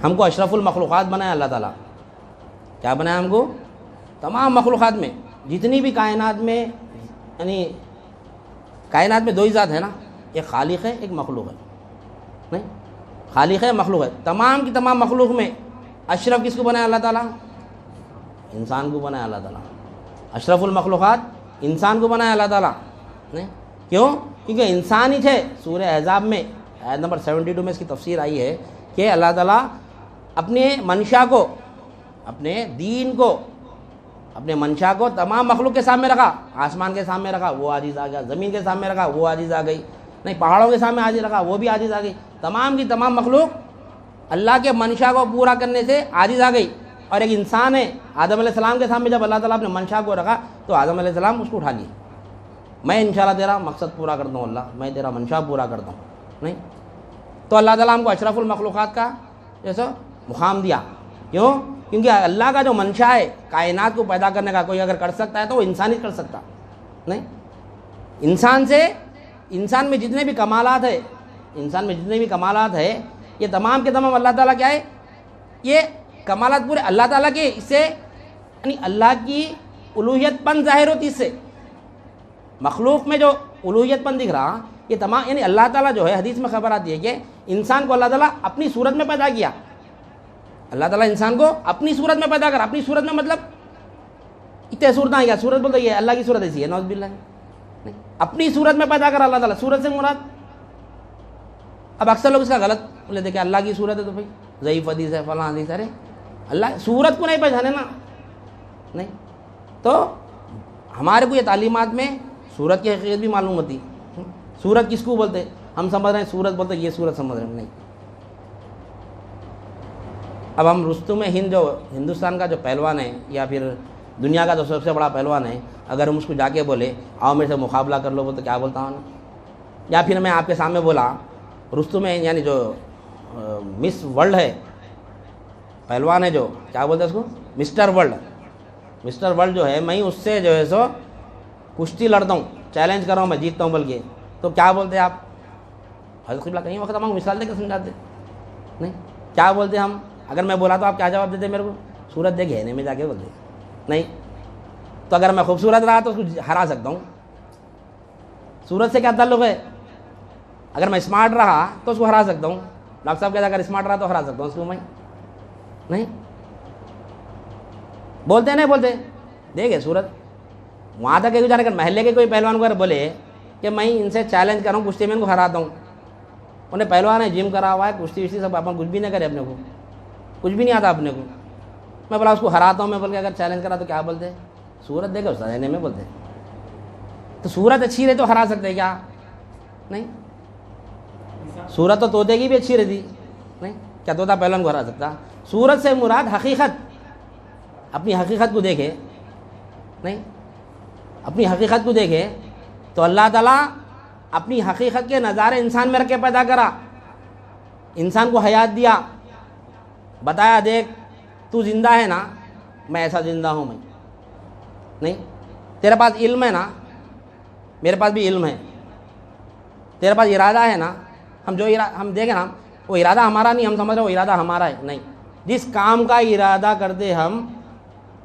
ہم کو اشرف المخلوقات بنایا اللہ تعالیٰ. کیا بنایا ہم کو, تمام مخلوقات میں جتنی بھی کائنات میں, یعنی کائنات میں دو ہی ذات ہے نا, ایک خالق ہے ایک مخلوق ہے. نہیں, خالق ہے مخلوق ہے. تمام کی تمام مخلوق میں اشرف کس کو بنایا اللہ تعالیٰ, انسان کو بنایا اللہ تعالیٰ. اشرف المخلوقات انسان کو بنایا اللہ تعالیٰ. نہیں, کیوں, کیونکہ انسان ہی تھے. سورہ احزاب میں آیت نمبر 72 میں اس کی تفسیر آئی ہے کہ اللہ تعالیٰ اپنے منشا کو, اپنے دین کو, اپنے منشا کو تمام مخلوق کے سامنے رکھا. آسمان کے سامنے رکھا, وہ عاجز آ گیا. زمین کے سامنے رکھا, وہ عاجز آ گئی. نہیں, پہاڑوں کے سامنے عاجز رکھا, وہ بھی عاجز آ گئی. تمام کی تمام مخلوق اللہ کے منشا کو پورا کرنے سے عاجز آ گئی. اور ایک انسان ہے, آدم علیہ السلام کے سامنے جب اللہ تعالیٰ اپنے منشا کو رکھا تو آدم علیہ السلام اس کو اٹھا لیے. میں انشاءاللہ تیرا مقصد پورا کرتا ہوں, اللہ میں تیرا منشا پورا کرتا ہوں. نہیں, تو اللہ تعالیٰ ہم کو اشرف المخلوقات کا جیسا مقام دیا. کیوں؟ کیونکہ اللہ کا جو منشا ہے کائنات کو پیدا کرنے کا، کوئی اگر کر سکتا ہے تو وہ انسان ہی کر سکتا نہیں۔ انسان میں جتنے بھی کمالات ہے یہ تمام کے تمام اللہ تعالیٰ کیا ہے، یہ کمالات پورے اللہ تعالیٰ کے، اس سے یعنی اللہ کی الوہیت پن ظاہر ہوتی، اس سے مخلوق میں جو الوہیت پن دکھ رہا یہ تمام یعنی اللہ تعالیٰ جو ہے، حدیث میں خبر آتی ہے کہ انسان کو اللہ تعالیٰ اپنی صورت میں پیدا کیا۔ اللہ تعالیٰ انسان کو اپنی صورت میں پیدا کرا، اپنی صورت میں مطلب اتنے صورتیں ہیں کیا، صورت بولتے یہ اللہ کی صورت ایسی ہے، نعوذ باللہ نہیں، اپنی صورت میں پیدا کرا اللہ تعالیٰ، صورت سے مراد۔ اب اکثر لوگ اس کا غلط لیتے کہ اللہ کی صورت ہے تو بھائی ضعیف حدیث ہے، فلاں حدیث، ارے اللہ صورت کو نہیں پہچانے نا، نہیں تو ہمارے کو یہ تعلیمات میں صورت کی حقیقت بھی معلوم ہوتی۔ صورت کس کو بولتے، ہم سمجھ رہے ہیں صورت بولتے یہ صورت سمجھ رہے ہیں، نہیں۔ اب ہم رستم ہند جو ہندوستان کا جو پہلوان ہے یا پھر دنیا کا جو سب سے بڑا پہلوان ہے، اگر ہم اس کو جا کے بولے آؤ میرے سے مقابلہ کر لو بولتے کیا بولتا ہوں نا؟ یا پھر میں آپ کے سامنے بولا رستم ہند یعنی جو مس ورلڈ ہے، پہلوان ہے جو کیا بولتے ہیں اس کو، مسٹر ورلڈ جو ہے، میں اس سے جو ہے سو کشتی لڑتا ہوں، چیلنج کر رہا ہوں، میں جیتتا ہوں بلکہ، تو کیا بولتے ہیں آپ؟ حضرت قبلہ کہیں وقت ہم مثال دے کے سمجھاتے نہیں، کیا بولتے ہم؟ اگر میں بولا تو آپ کیا جواب دیتے میرے کو؟ صورت دے گہنے میں جا کے بولتے نہیں۔ تو اگر میں خوبصورت رہا تو اس کو ہرا سکتا ہوں، صورت سے کیا تعلق ہے؟ اگر میں اسمارٹ رہا تو اس کو ہرا سکتا ہوں، ڈاکٹر صاحب کہتے اگر اسمارٹ رہا تو ہرا سکتا ہوں اس کو میں، نہیں بولتے نہیں بولتے؟ دیکھے صورت وہاں تک کہ جانے کر محلے کے کوئی پہلوان کو اگر بولے کہ میں ان سے چیلنج کر رہا ہوں کشتی میں ان کو ہراتا ہوں، انہیں پہلوان ہے جم کرا ہوا ہے کشتی وشتی سب، اپن کچھ بھی نہیں کرے، اپنے کو کچھ بھی نہیں آتا اپنے کو، میں بولا اس کو ہراتا ہوں میں بول کے اگر چیلنج کرا تو کیا بولتے؟ صورت دیکھو اس رہنے میں بولتے، تو صورت اچھی رہے تو ہرا سکتے کیا؟ نہیں، صورت تو طوطے کی بھی اچھی رہتی نہیں، کیا طوطا پہلوان کو ہرا سکتا؟ صورت سے مراد حقیقت، اپنی حقیقت کو دیکھے نہیں، اپنی حقیقت کو دیکھے تو اللہ تعالیٰ اپنی حقیقت کے نظارے انسان میں رکھ کے پیدا کرا، انسان کو حیات دیا، بتایا دیکھ تو زندہ ہے نا، میں ایسا زندہ ہوں، میں نہیں، تیرے پاس علم ہے نا، میرے پاس بھی علم ہے، تیرے پاس ارادہ ہے نا، ہم دیکھیں نا وہ ارادہ ہمارا نہیں، ہم سمجھ رہے وہ ارادہ ہمارا ہے، نہیں، جس کام کا ارادہ کرتے ہم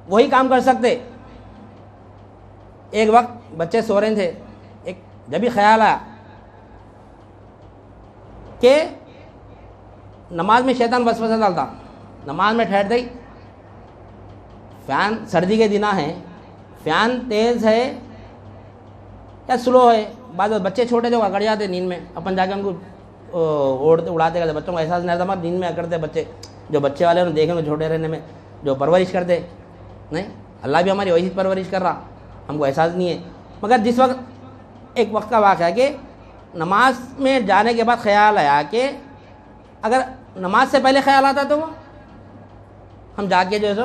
وہی کام کر سکتے۔ ایک وقت بچے سو رہے تھے، جب بھی خیال آیا کہ نماز میں شیطان وسوسہ ڈالتا، نماز میں ٹھہرتے ہی فین، سردی کے دن ہیں، فین تیز ہے یا سلو ہے، بعض بچے چھوٹے جو اکڑ جاتے نیند میں، اپن جا کے ان کو اڑاتے کرتے، بچوں کو احساس نہیں رہتا، نیند میں اکڑتے بچے، جو بچے والے انہوں دیکھیں چھوٹے رہنے میں جو پرورش کرتے نہیں، اللہ بھی ہماری وہی پرورش کر رہا، ہم کو احساس نہیں ہے۔ مگر جس وقت ایک وقت کا واقعہ ہے کہ نماز میں جانے کے بعد خیال آیا کہ اگر نماز سے پہلے خیال آتا تو وہ ہم جا کے جو ہے سو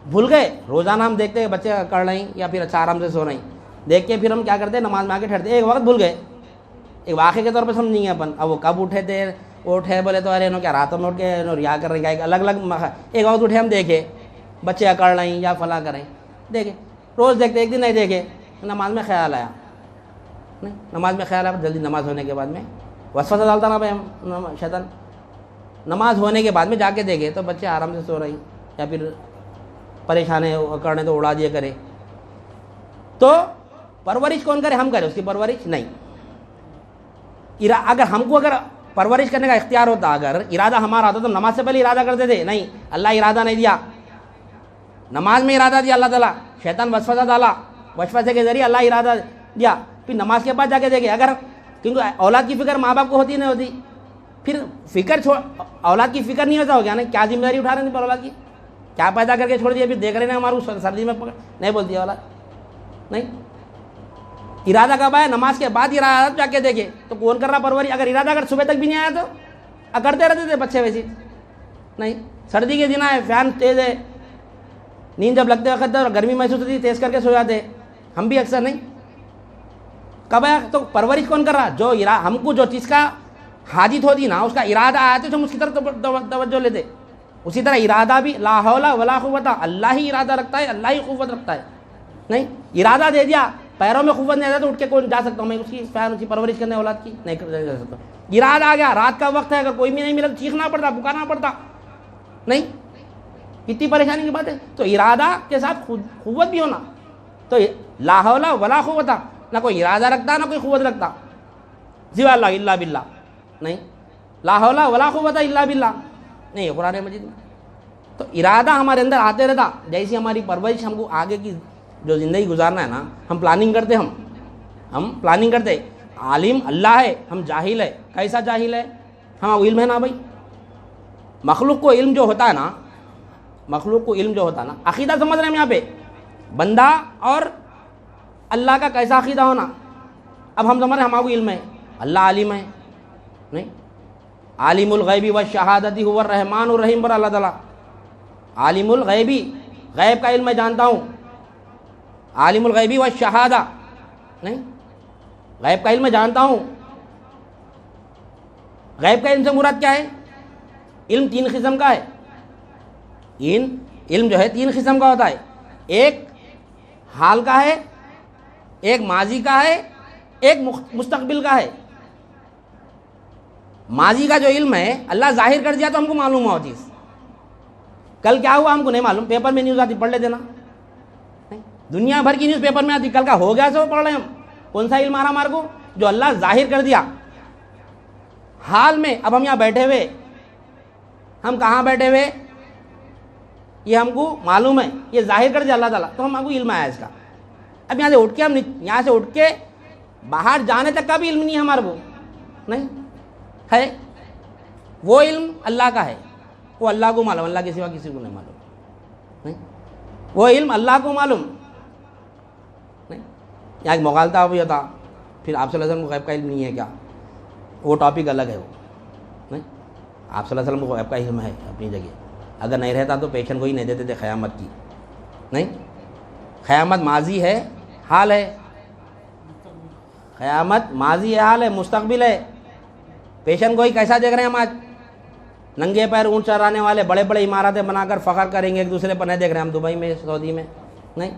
بھول گئے، روزانہ ہم دیکھتے ہیں بچے کر رہے ہیں یا پھر اچھا آرام سے سو رہے ہیں، دیکھ کے پھر ہم کیا کرتے ہیں نماز میں آ کے ٹھہرتے، ایک وقت بھول گئے، ایک واقعے کے طور پہ سمجھیں گے اپن، اب وہ کب اٹھے تھے، اٹھے بولے تو ارے انہوں کیا راتوں میں اٹھ کے ریا کر رہے ہیں، الگ الگ ایک وقت اٹھے ہم دیکھے بچے اکڑ رہے ہیں یا فلاں کریں، دیکھے روز دیکھتے، ایک دن نہیں دیکھے، نماز میں خیال آیا نہیں، نماز میں خیال آیا، جلدی نماز ہونے کے بعد میں وسوسہ ڈالتا نا بھائی ہم شیطان، نماز ہونے کے بعد میں جا کے دیکھے تو بچے آرام سے سو رہے ہیں یا پھر پریشان ہے کرنے تو اڑا دیا کرے، تو پرورش کون کرے؟ ہم کرے اس کی پرورش نہیں۔ اگر ہم کو اگر پرورش کرنے کا اختیار ہوتا، اگر ارادہ ہمارا ہوتا تو نماز سے پہلے ارادہ کرتے تھے، نہیں، اللہ ارادہ نہیں دیا، نماز میں ارادہ دیا اللہ تعالیٰ، شیطان وسوسہ ڈالا، وسوسے کے ذریعے اللہ ارادہ دیا، پھر نماز کے بعد جا کے دیکھے، اگر کیونکہ اولاد کی فکر ماں باپ کو ہوتی نہیں ہوتی، پھر فکر اولاد کی فکر نہیں ہوتا ہو گیا نا، کیا ذمہ داری اٹھا رہے ہیں پر اولاد کی، کیا پیدا کر کے چھوڑ دیا، پھر دیکھ رہے ہیں ہمارے سردی میں نہیں بولتی ہے اولاد، نہیں، ارادہ کب آیا؟ نماز کے بعد ارادہ جا کے دیکھے تو کون کر رہا پرورش؟ اگر ارادہ اگر صبح تک بھی نہیں آیا تو اکڑتے رہتے تھے بچے ویسے نہیں، سردی کے دن آئے، فین تیز ہے، نیند جب لگتے وقت اور گرمی محسوس ہوتی تیز کر کے سو جاتے، ہم بھی اکثر نہیں، کب آیا؟ تو پرورش کون کر رہا؟ جو ہم کو جو چیز کا حاجت ہوتی نا، اس کا ارادہ آیا تو ہم اس کی طرف توجہ لیتے، اسی طرح ارادہ بھی لا حول ولا قوت، اللہ ہی ارادہ رکھتا ہے، اللہ ہی قوت رکھتا ہے. نہیں ارادہ دے دیا، پیروں میں قوت نہیں آتا تو اٹھ کے کون جا سکتا ہوں میں اس کی پرورش کرنے اولاد کی؟ نہیں جا سکتا. ارادہ آ گیا، رات کا وقت ہے، اگر کوئی بھی نہیں ملا تو چیخنا پڑتا، پکارنا پڑتا. نہیں کتنی پریشانی کی بات ہے. تو ارادہ کے ساتھ قوت بھی ہونا. تو لا حول ولا قوت، نہ کوئی ارادہ رکھتا نہ کوئی قوت رکھتا سوا اللہ الا باللہ. نہیں لا حول ولا قوت الا باللہ نہیں ہے قرآن مجید میں. تو ارادہ ہمارے اندر آتے رہتا. جیسی ہماری پرورش، ہم کو آگے کی جو زندگی گزارنا ہے نا، ہم پلاننگ کرتے، ہم پلاننگ کرتے. عالم اللہ ہے، ہم جاہل ہے. کیسا جاہل ہے؟ ہم علم ہے نا بھائی. مخلوق کو علم جو ہوتا ہے نا، مخلوق کو علم جو ہوتا ہے نا، عقیدہ سمجھ رہے ہیں ہم یہاں پہ، بندہ اور اللہ کا کیسا عقیدہ ہونا. اب ہم سمجھ رہے ہیں ہمارا علم ہے، اللہ عالم ہے. نہیں عالم الغیبی والشہادتی هو الرحمن الرحیم پر اللہ تعالیٰ. عالم الغیبی، غیب کا علم میں جانتا ہوں. عالم الغیبی والشہادہ، نہیں غیب کا علم میں جانتا ہوں. غیب کا علم سے مراد کیا ہے؟ علم تین قسم کا ہے. علم جو ہے تین قسم کا ہوتا ہے. ایک حال کا ہے، ایک ماضی کا ہے، ایک مستقبل کا ہے. ماضی کا جو علم ہے اللہ ظاہر کر دیا تو ہم کو معلوم ہوا چیز. کل کیا ہوا ہم کو نہیں معلوم، پیپر میں نیوز آتی پڑھ لیتے نا. دنیا بھر کی نیوز پیپر میں آتی، کل کا ہو گیا سو پڑھ رہے ہیں ہم. کون سا علم آ رہا ہمارے کو؟ جو اللہ ظاہر کر دیا. حال میں اب ہم یہاں بیٹھے ہوئے، ہم کہاں بیٹھے ہوئے یہ ہم کو معلوم ہے، یہ ظاہر کر دیا اللہ تعالیٰ تو ہم کو علم آیا اس کا. اب یہاں سے اٹھ کے ہم یہاں سے اٹھ کے باہر جانے تک کا بھی علم نہیں ہے ہمارے کو. نہیں ہے، وہ علم اللہ کا ہے، وہ اللہ کو معلوم، اللہ کے سوا کسی کو نہیں معلوم. نہیں وہ علم اللہ کو معلوم. نہیں یہاں ایک مغالطہ بھی ہوتا، پھر آپ صلی اللہ علیہ وسلم کو غیب کا علم نہیں ہے کیا؟ وہ ٹاپک الگ ہے. وہ نہیں آپ صلی اللہ علیہ وسلم کو غیب کا علم ہے اپنی جگہ. اگر نہیں رہتا تو پیشن کو ہی نہیں دیتے تھے قیامت کی. نہیں قیامت ماضی ہے، حال ہے. قیامت ماضی ہے، حال ہے، مستقبل ہے. پیشن گوئی کیسا دیکھ رہے ہیں ہم آج؟ ننگے پیر اونٹ چرانے والے بڑے بڑے عمارتیں بنا کر فخر کریں گے ایک دوسرے پر. نہیں دیکھ رہے ہیں ہم دبئی میں، سعودی میں. نہیں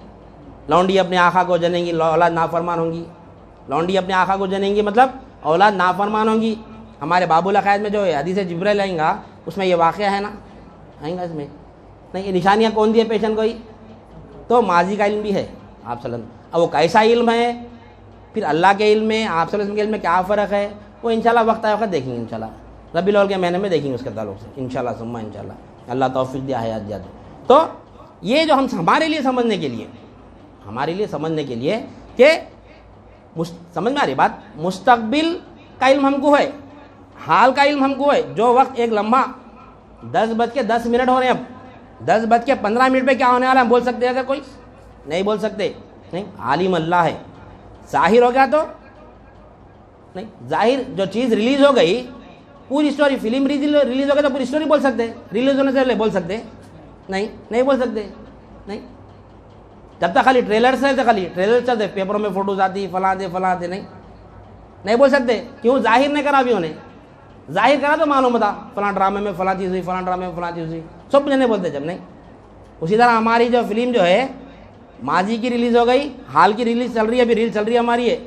لونڈی اپنے آقا کو جنیں گی، اولاد نافرمان ہوں گی. لونڈی اپنے آقا کو جنیں گی مطلب اولاد نافرمان ہوں گی. ہمارے باب العقائد میں جو حدیث جبریل آئیں گا اس میں یہ واقعہ ہے نا، آئیں گا اس میں. نہیں یہ نشانیاں کون دی ہے پیشن گوئی؟ تو ماضی کا علم بھی ہے آپ صلی اللہ علیہ وسلم. اب وہ کیسا علم ہے؟ پھر اللہ کے علم میں آپ صلی اللہ علیہ وسلم کے علم میں کیا فرق ہے؟ وہ انشاءاللہ وقت آئے وقت دیکھیں گے. انشاءاللہ ربیع الاول کے مہینے میں دیکھیں گے اس کے تعلق سے انشاءاللہ ثم انشاءاللہ. اللہ توفیق دیا، حیات دیا. تو یہ جو ہم ہمارے لیے سمجھنے کے لیے کہ سمجھ میں آ رہی بات، مستقبل کا علم ہم کو ہے، حال کا علم ہم کو ہے. جو وقت ایک لمحہ 10:10 ہو رہے ہیں، اب 10:15 پہ کیا ہونے والا ہے ہم بول سکتے ہیں؟ اگر کوئی نہیں بول سکتے. نہیں عالم اللہ ہے. ظاہر ہو گیا تو نہیں، ظاہر جو چیز ریلیز ہو گئی، پوری اسٹوری، فلم ریلیز ہو گئی تو پوری اسٹوری بول سکتے. ریلیز ہونے سے پہلے بول سکتے؟ نہیں بول سکتے. نہیں جب تک خالی ٹریلر سے خالی ٹریلر چلتے، پیپروں میں فوٹوز آتی، فلاں دے نہیں بول سکتے. کیوں؟ ظاہر نہیں کرا بھی انہیں. ظاہر کرا تو معلوم تھا فلاں ڈرامے میں فلاں چیز ہوئی، فلاں ڈرامے میں فلاں چیز ہوئی، سب کچھ نہیں بولتے جب. نہیں اسی طرح ہماری جو فلم جو ہے ماضی کی ریلیز ہو گئی، حال کی ریلیز چل رہی ہے، ابھی ریل چل رہی ہے ہماری ہے.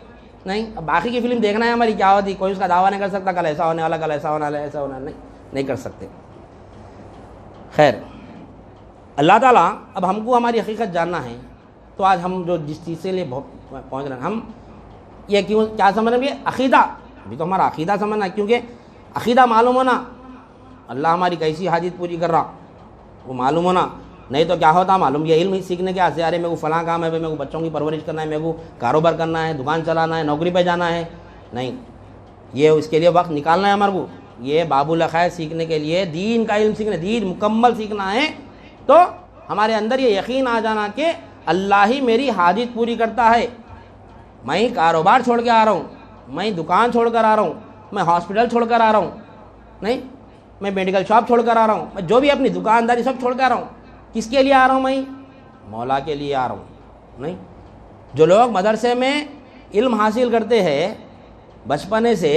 نہیں اب باقی کی فلم دیکھنا ہے ہماری کیا ہوتی، کوئی اس کا دعویٰ نہیں کر سکتا کل ایسا ہونے والا، کل ایسا ہونے والا، ایسا ہونے والا. نہیں کر سکتے. خیر اللہ تعالیٰ اب ہم کو ہماری حقیقت جاننا ہے. تو آج ہم جو جس چیز سے لیے پہنچ رہے ہیں، ہم یہ کیوں کیا سمجھ رہے ہیں؟ عقیدہ. ابھی تو ہمارا عقیدہ سمجھنا ہے، کیونکہ عقیدہ معلوم ہونا، اللہ ہماری کیسی حاجت پوری کر رہا وہ معلوم ہونا. نہیں تو کیا ہوتا معلوم، یہ علم ہی سیکھنے کے آسے ارے میرے کو فلاں کام ہے، میرے کو بچوں کی پرورش کرنا ہے، میرے کو کاروبار کرنا ہے، دکان چلانا ہے، نوکری پہ جانا ہے. نہیں یہ اس کے لیے وقت نکالنا ہے ہمارے کو. یہ باب العقائد سیکھنے کے لیے، دین کا علم سیکھنا، دین مکمل سیکھنا ہے. تو ہمارے اندر یہ یقین آ جانا کہ اللہ ہی میری حاجت پوری کرتا ہے. میں کاروبار چھوڑ کے آ رہا ہوں، میں دکان چھوڑ کر آ رہا ہوں، میں ہاسپٹل چھوڑ کر آ رہا ہوں، نہیں میں میڈیکل شاپ چھوڑ کر آ رہا ہوں، میں جو بھی اپنی دکانداری سب چھوڑ کر آ رہا ہوں. کس کے لیے آ رہا ہوں؟ میں مولا کے لیے آ رہا ہوں. نہیں جو لوگ مدرسے میں علم حاصل کرتے ہیں بچپنے سے،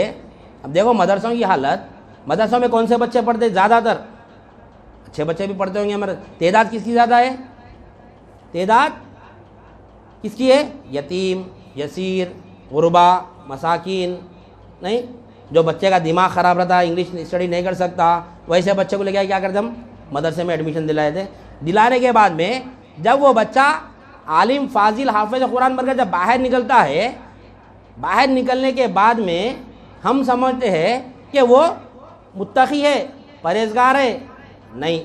اب دیکھو مدرسوں کی حالت، مدرسوں میں کون سے بچے پڑھتے زیادہ تر؟ اچھے بچے بھی پڑھتے ہوں گے ہمارے. تعداد کس کی زیادہ ہے؟ تعداد کس کی ہے؟ یتیم، یسیر، غربا، مساکین. نہیں، جو بچے کا دماغ خراب رہتا ہے، انگلش اسٹڈی نہیں کر سکتا، ویسے بچے کو لے کے کیا کرتے ہم؟ مدرسے میں ایڈمیشن دلائے تھے. دلانے کے بعد میں جب وہ بچہ عالم، فاضل، حافظ قرآن بن کر جب باہر نکلتا ہے، باہر نکلنے کے بعد میں ہم سمجھتے ہیں کہ وہ متقی ہے، پرہیزگار ہے. نہیں،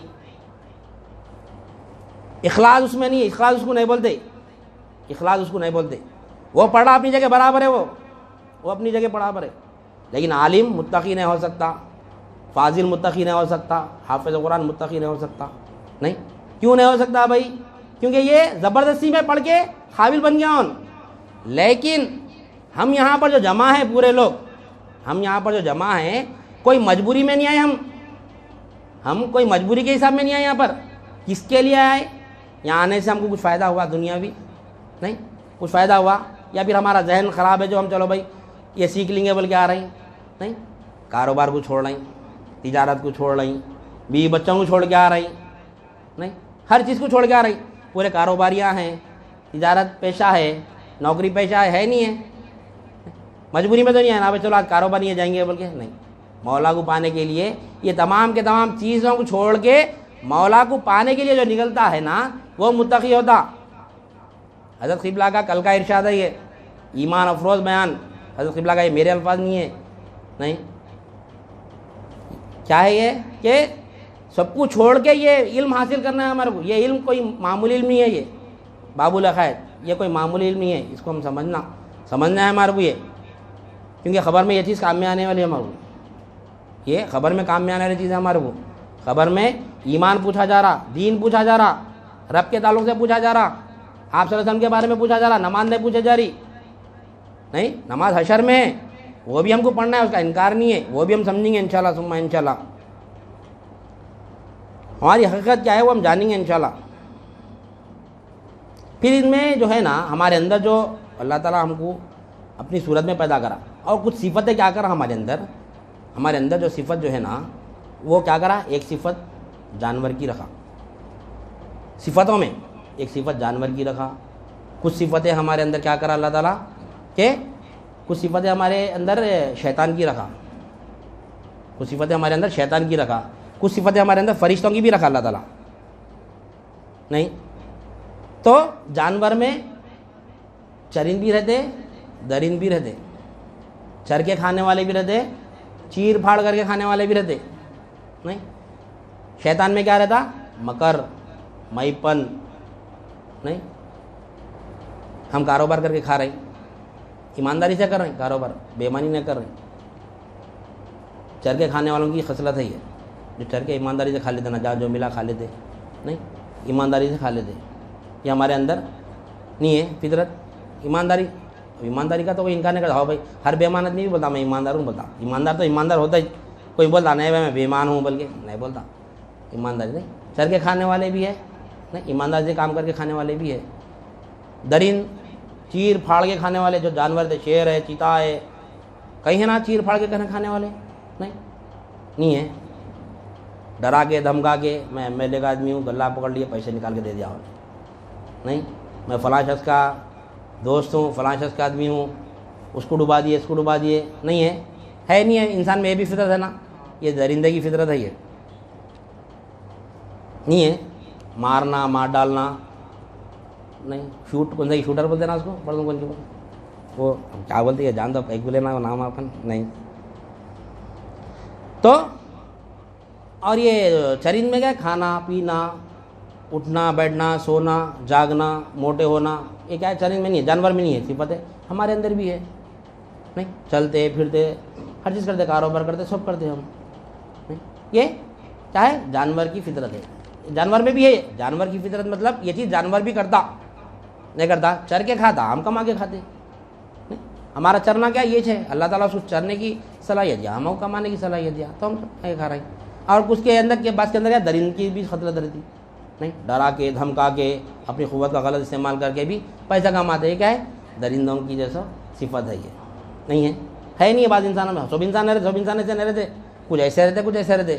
اخلاص اس میں نہیں ہے. اخلاص اس کو نہیں بولتے، اخلاص اس کو نہیں بولتے. وہ پڑھا اپنی جگہ برابر ہے، وہ اپنی جگہ برابر ہے، لیکن عالم متقی نہیں ہو سکتا، فاضل متقی نہیں ہو سکتا، حافظ قرآن متقی نہیں ہو سکتا. نہیں، کیوں نہیں ہو سکتا بھائی؟ کیونکہ یہ زبردستی میں پڑھ کے قابل بن گیا ہوں. لیکن ہم یہاں پر جو جمع ہیں پورے لوگ، ہم یہاں پر جو جمع ہیں، کوئی مجبوری میں نہیں آئے. ہم کوئی مجبوری کے حساب میں نہیں آئے. یہاں پر کس کے لیے آئے؟ یہاں آنے سے ہم کو کچھ فائدہ ہوا دنیاوی؟ نہیں، کچھ فائدہ ہوا؟ یا پھر ہمارا ذہن خراب ہے جو ہم چلو بھائی یہ سیکھ لیں گے بول کے آ رہے ہیں؟ نہیں، کاروبار کو چھوڑ رہے ہیں، تجارت کو چھوڑ رہے ہیں، بیوی بچوں کو چھوڑ کے آ رہے ہیں. نہیں، ہر چیز کو چھوڑ کے آ رہے ہیں. پورے کاروباریاں ہیں، تجارت پیشہ ہے، نوکری پیشہ ہے نہیں ہے؟ مجبوری میں تو نہیں ہے نا بھائی چلو آج کاروبار نہیں جائیں گے بول کے. نہیں، مولا کو پانے کے لیے یہ تمام کے تمام چیزوں کو چھوڑ کے مولا کو پانے کے لیے جو نکلتا ہے نا وہ متقی ہوتا. حضرت قبلہ کا کل کا ارشاد ہے، یہ ایمان افروز بیان حضرت قبلہ کا، یہ میرے الفاظ نہیں ہے. نہیں، کیا ہے یہ کہ سب کو چھوڑ کے یہ علم حاصل کرنا ہے ہمارے کو. یہ علم کوئی معمولی علم نہیں ہے، یہ باب العقائد یہ کوئی معمولی علم نہیں ہے. اس کو ہم سمجھنا ہے ہمارے کو یہ، کیونکہ خبر میں یہ چیز کام میں آنے والی ہے ہمارے کو. یہ خبر میں کام میں آنے والی چیز ہے ہمارے کو. خبر میں ایمان پوچھا جا رہا، دین پوچھا جا رہا، رب کے تعلق سے پوچھا جا رہا، آپ صلی اللہ علیہ وسلم کے بارے میں پوچھا جا رہا. نماز نہیں پوچھا جا رہی. نہیں، نماز حشر میں ہے، وہ بھی ہم کو پڑھنا ہے، اس کا انکار نہیں ہے، وہ بھی ہم سمجھیں گے انشاءاللہ ثم انشاءاللہ. ہماری حقیقت کیا ہے وہ ہم جانیں گے انشاءاللہ. پھر ان میں جو ہے نا ہمارے اندر جو اللہ تعالیٰ ہم کو اپنی صورت میں پیدا کرا اور کچھ صفتیں کیا کرا ہمارے اندر جو صفت جو ہے نا وہ کیا کرا، ایک صفت جانور کی رکھا. صفتوں میں ایک صفت جانور کی رکھا. کچھ صفتیں ہمارے اندر کیا کرا اللہ تعالیٰ کہ کچھ صفتیں ہمارے اندر شیطان کی رکھا. کچھ صفتیں ہمارے اندر شیطان کی رکھا. کچھ صفتیں ہمارے اندر فرشتوں کی بھی رکھا اللہ تعالیٰ. نہیں، تو جانور میں چرند بھی رہتے، درند بھی رہتے، چر کے کھانے والے بھی رہتے، چیر پھاڑ کر کے کھانے والے بھی رہتے. نہیں، شیطان میں کیا رہتا؟ مکر، میپن. نہیں، ہم کاروبار کر کے کھا رہے ہیں، ایمانداری سے کر رہے ہیں کاروبار، بے ایمانی نہیں کر رہے ہیں. چر کے کھانے والوں کی خصلت ہے یہ، جو چر کے ایمانداری سے کھا لیتے، نہ جو ملا کھا لیتے. نہیں، ایمانداری سے کھا لیتے. یہ ہمارے اندر نہیں ہے فطرت ایمانداری کا تو کوئی انکار نہیں کرتا. ہو بھائی ہر بے ایمانت نہیں بھی بولتا میں ایماندار ہوں، بولتا ایماندار تو ایماندار ہوتا ہی. کوئی بولتا نہیں بھائی میں بے ایمان ہوں بلکہ نہیں بولتا. ایمانداری نہیں، چر کے کھانے والے بھی ہے، نہیں ایمانداری سے کام کر کے کھانے والے بھی ہے. درند، چیر پھاڑ کے کھانے والے جو جانور تھے، شیر ہے، چیتا ہے، کہیں ہے نا چیر پھاڑ کے کھانے والے؟ نہیں ہے. ڈرا کے دھمکا کے میں ایم ایل اے کا آدمی ہوں، گلہ پکڑ لیے، پیسے نکال کے دے دیا. نہیں، میں فلاں شخص کا دوست ہوں، فلاں شخص کا آدمی ہوں، اس کو ڈبا دیے، اس کو ڈبا دیے. نہیں ہے نہیں ہے. انسان میں یہ بھی فطرت ہے نا، یہ درندے کی فطرت ہے. یہ نہیں ہے مارنا، مار ڈالنا. نہیں، کون سا شوٹر بولتے نا اس کو، پڑھ دوں کون کی وہ کیا بولتے ہیں جان دو ایک بولے نا نام اپن. نہیں تو اور یہ چرند میں کیا، کھانا پینا، اٹھنا بیٹھنا، سونا جاگنا، موٹے ہونا، یہ کیا ہے چرند میں نہیں ہے، جانور میں نہیں ہے. صفت ہے ہمارے اندر بھی ہے. نہیں، چلتے پھرتے ہر چیز کرتے، کاروبار کرتے، سب کرتے ہم. نہیں، یہ کیا ہے، جانور کی فطرت ہے. جانور میں بھی ہے. جانور کی فطرت مطلب یہ چیز جانور بھی کرتا نہیں کرتا. چر کے کھاتا، ہم کما کے کھاتے. نہیں، ہمارا چرنا کیا یہ ہے، اللہ تعالیٰ اس چرنے کی صلاحیت دیا، ہم کو کمانے کی صلاحیت دیا، تو ہم کھا رہے ہیں. اور کچھ کے اندر کے بات کے اندر کیا، درند کی بھی خطرت رہتی. نہیں، ڈرا کے دھمکا کے اپنی قوت کا غلط استعمال کر کے بھی پیسہ کماتے. یہ کیا ہے، درندوں کی جیسا صفت ہے. یہ نہیں ہے نہیں ہے. بعض انسانوں میں سب انسان ایسے نہیں رہتے، کچھ ایسے رہتے، کچھ ایسے رہتے.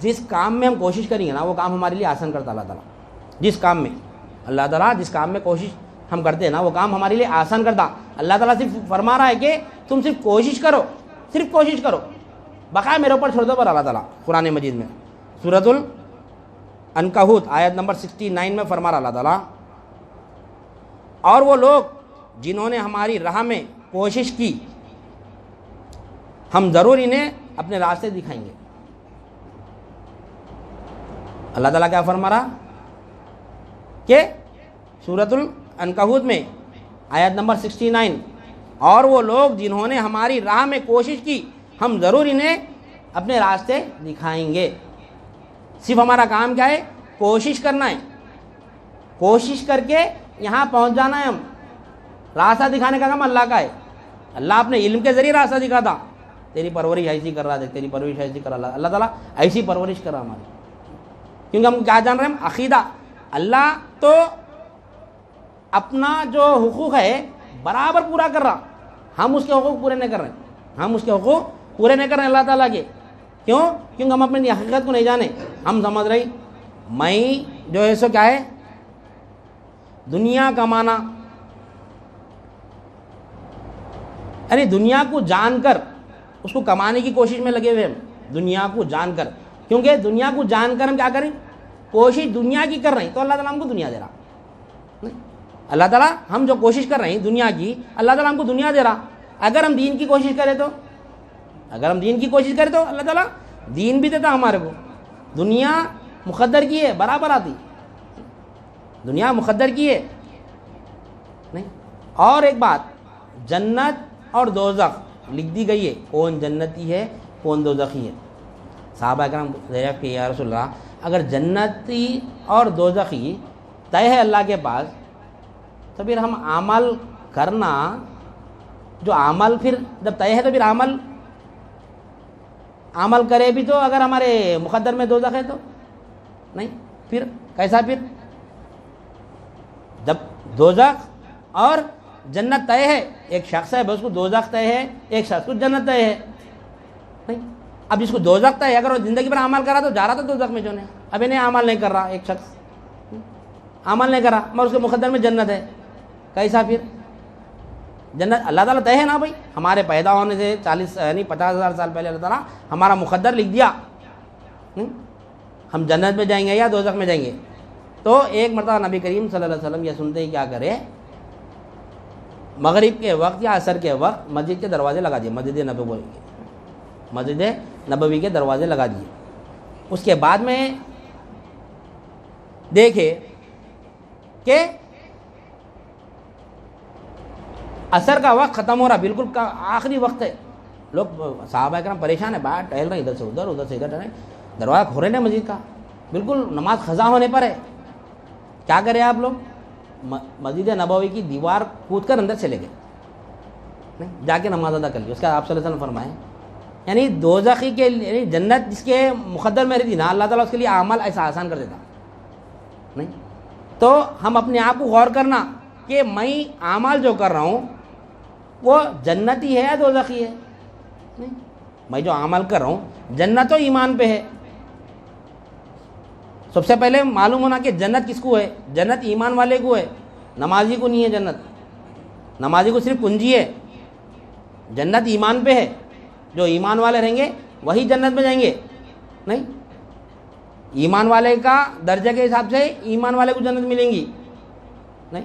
جس کام میں ہم کوشش کریں گے نا وہ کام ہمارے لیے آسان کرتا اللہ تعالیٰ. جس کام میں اللہ تعالیٰ جس کام میں کوشش ہم کرتے ہیں نا وہ کام ہمارے لیے آسان کرتا. اللہ تعالیٰ صرف فرما رہا ہے کہ تم صرف کوشش کرو, صرف کوشش کرو, بقا میرے اوپر چھوڑ دو. پر اللہ تعالیٰ قرآن مجید میں سورۃ العنکبوت آیت نمبر 69 میں فرما رہا اللہ تعالیٰ, اور وہ لوگ جنہوں نے ہماری راہ میں کوشش کی ہم ضرور انہیں اپنے راستے دکھائیں گے. اللہ تعالیٰ کیا فرما رہا کہ سورۃ العنکبوت میں آیت نمبر 69, اور وہ لوگ جنہوں نے ہماری راہ میں کوشش کی ہم ضرور انہیں اپنے راستے دکھائیں گے. صرف ہمارا کام کیا ہے؟ کوشش کرنا ہے, کوشش کر کے یہاں پہنچ جانا ہے. ہم راستہ دکھانے کا کام اللہ کا ہے. اللہ اپنے علم کے ذریعے راستہ دکھاتا, تیری پرورش ایسی کر رہا ہے, تیری پرورش ایسی کر رہا ہے. اللہ تعالیٰ ایسی پرورش کر رہا ہماری, کیونکہ ہم کیا جان رہے ہیں؟ عقیدہ. اللہ تو اپنا جو حقوق ہے برابر پورا کر رہا, ہم اس کے حقوق پورے نہیں کر رہے, ہم اس کے حقوق پورے نہیں کر رہے ہیں اللہ تعالیٰ کے. کیوں؟ کیونکہ ہم اپنی حقیقت کو نہیں جانے. ہم سمجھ رہے میں جو ہے سو کیا ہے؟ دنیا کمانا, یعنی دنیا کو جان کر اس کو کمانے کی کوشش میں لگے ہوئے ہم, دنیا کو جان کر. کیونکہ دنیا کو جان کر ہم کیا کریں؟ کوشش دنیا کی کر رہے ہیں, تو اللہ تعالیٰ ہم کو دنیا دے رہا. اللہ تعالیٰ ہم جو کوشش کر رہے ہیں دنیا کی, اللہ تعالیٰ ہم کو دنیا دے رہا. اگر ہم دین کی کوشش کریں تو, اگر ہم دین کی کوشش کریں تو اللہ تعالیٰ دین بھی دیتا ہمارے کو. دنیا مقدر کی ہے, برابر آتی, دنیا مقدر کی ہے نہیں. اور ایک بات, جنت اور دوزخ لکھ دی گئی ہے, کون جنتی ہے کون دوزخی ہے. صحابہ کرام دریافت کہ یا رسول اللہ, اگر جنتی اور دوزخی طے ہے اللہ کے پاس, تو پھر ہم عمل کرنا, جو عمل پھر جب طے ہے تو پھر عمل کرے بھی تو اگر ہمارے مقدر میں دوزخ ہے تو نہیں, پھر کیسا؟ پھر جب دوزخ اور جنت طے ہے, ایک شخص ہے اس کو دوزخ طے ہے, ایک شخص کو جنت طے ہے نہیں. اب جس کو دوزخ طے ہے, اگر وہ زندگی پر عمل کر رہا تو جا رہا تو دوزخ میں جو نہیں, اب انہیں عمل نہیں کر رہا, ایک شخص عمل نہیں کر رہا مگر اس کے مقدر میں جنت ہے. کیسا پھر؟ جنت اللہ تعالیٰ طے ہے نا بھائی, ہمارے پیدا ہونے سے 40 یعنی 50,000 سال پہلے اللہ تعالیٰ ہمارا مقدر لکھ دیا, ہم جنت میں جائیں گے یا دوزخ میں جائیں گے. تو ایک مرتبہ نبی کریم صلی اللہ علیہ وسلم یہ سنتے ہی کیا کرے, مغرب کے وقت یا عصر کے وقت مسجد کے دروازے لگا دیے, مسجد نبوی کے دروازے لگا دیے. اس کے بعد میں دیکھے کہ عصر کا وقت ختم ہو رہا, بالکل آخری وقت ہے. لوگ صحابہ کرام پریشان ہیں, باہر ٹہل رہے ہیں, ادھر سے ادھر, ادھر سے ادھر ٹہل رہے ہیں, دروازہ کھول رہے ہیں مسجد کا, بالکل نماز قضا ہونے پر ہے. کیا کریں آپ لوگ؟ مسجد نبوی کی دیوار کود کر اندر چلے گئے, جا کے نماز ادا کر لی. اس کا آپ صلی اللہ علیہ وسلم فرمائیں, یعنی دوزخی کے یعنی جنت جس کے مقدر میں رہتی نا, اللہ تعالیٰ اس کے لیے عمل ایسا آسان کر دیتا نہیں. تو ہم اپنے آپ کو غور کرنا کہ میں اعمال جو کر رہا ہوں وہ جنتی ہے یا دوزخی ہے نہیں. میں جو عمل کر رہا ہوں جنت و ایمان پہ ہے. سب سے پہلے معلوم ہونا کہ جنت کس کو ہے, جنت ایمان والے کو ہے, نمازی کو نہیں ہے. جنت نمازی کو صرف کنجی ہے, جنت ایمان پہ ہے. جو ایمان والے رہیں گے وہی جنت میں جائیں گے نہیں. ایمان والے کا درجے کے حساب سے ایمان والے کو جنت ملیں گی نہیں.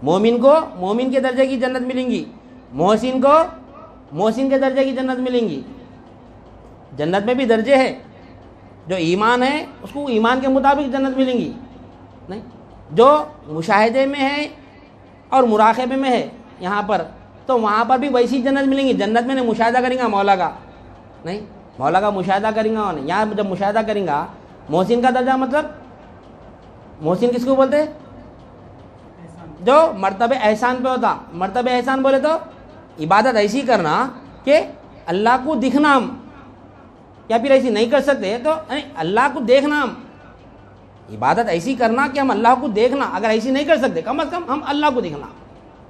مومن کو مومن کے درجے کی جنت ملیں گی, محسن کو محسن کے درجے کی جنت ملیں گی. جنت میں بھی درجے ہے, جو ایمان ہے اس کو ایمان کے مطابق جنت ملیں گی نہیں. جو مشاہدے میں ہے اور مراقبے میں ہے یہاں پر, تو وہاں پر بھی ویسی جنت ملیں گی. جنت میں نہیں مشاہدہ کریں گا مولا کا نہیں, مولا کا مشاہدہ کریں گا نہیں. یہاں جب مشاہدہ کریں گا محسن کا درجہ, مطلب محسن کس کو بولتے ہیں؟ جو مرتبہ احسان پہ ہوتا. مرتبہ احسان بولے تو عبادت ایسی کرنا کہ اللہ کو دکھنا, ہم یا پھر ایسی نہیں کر سکتے تو اللہ کو دیکھنا. ہم عبادت ایسی کرنا کہ ہم اللہ کو دیکھنا, اگر ایسی نہیں کر سکتے کم از کم ہم اللہ کو دیکھنا.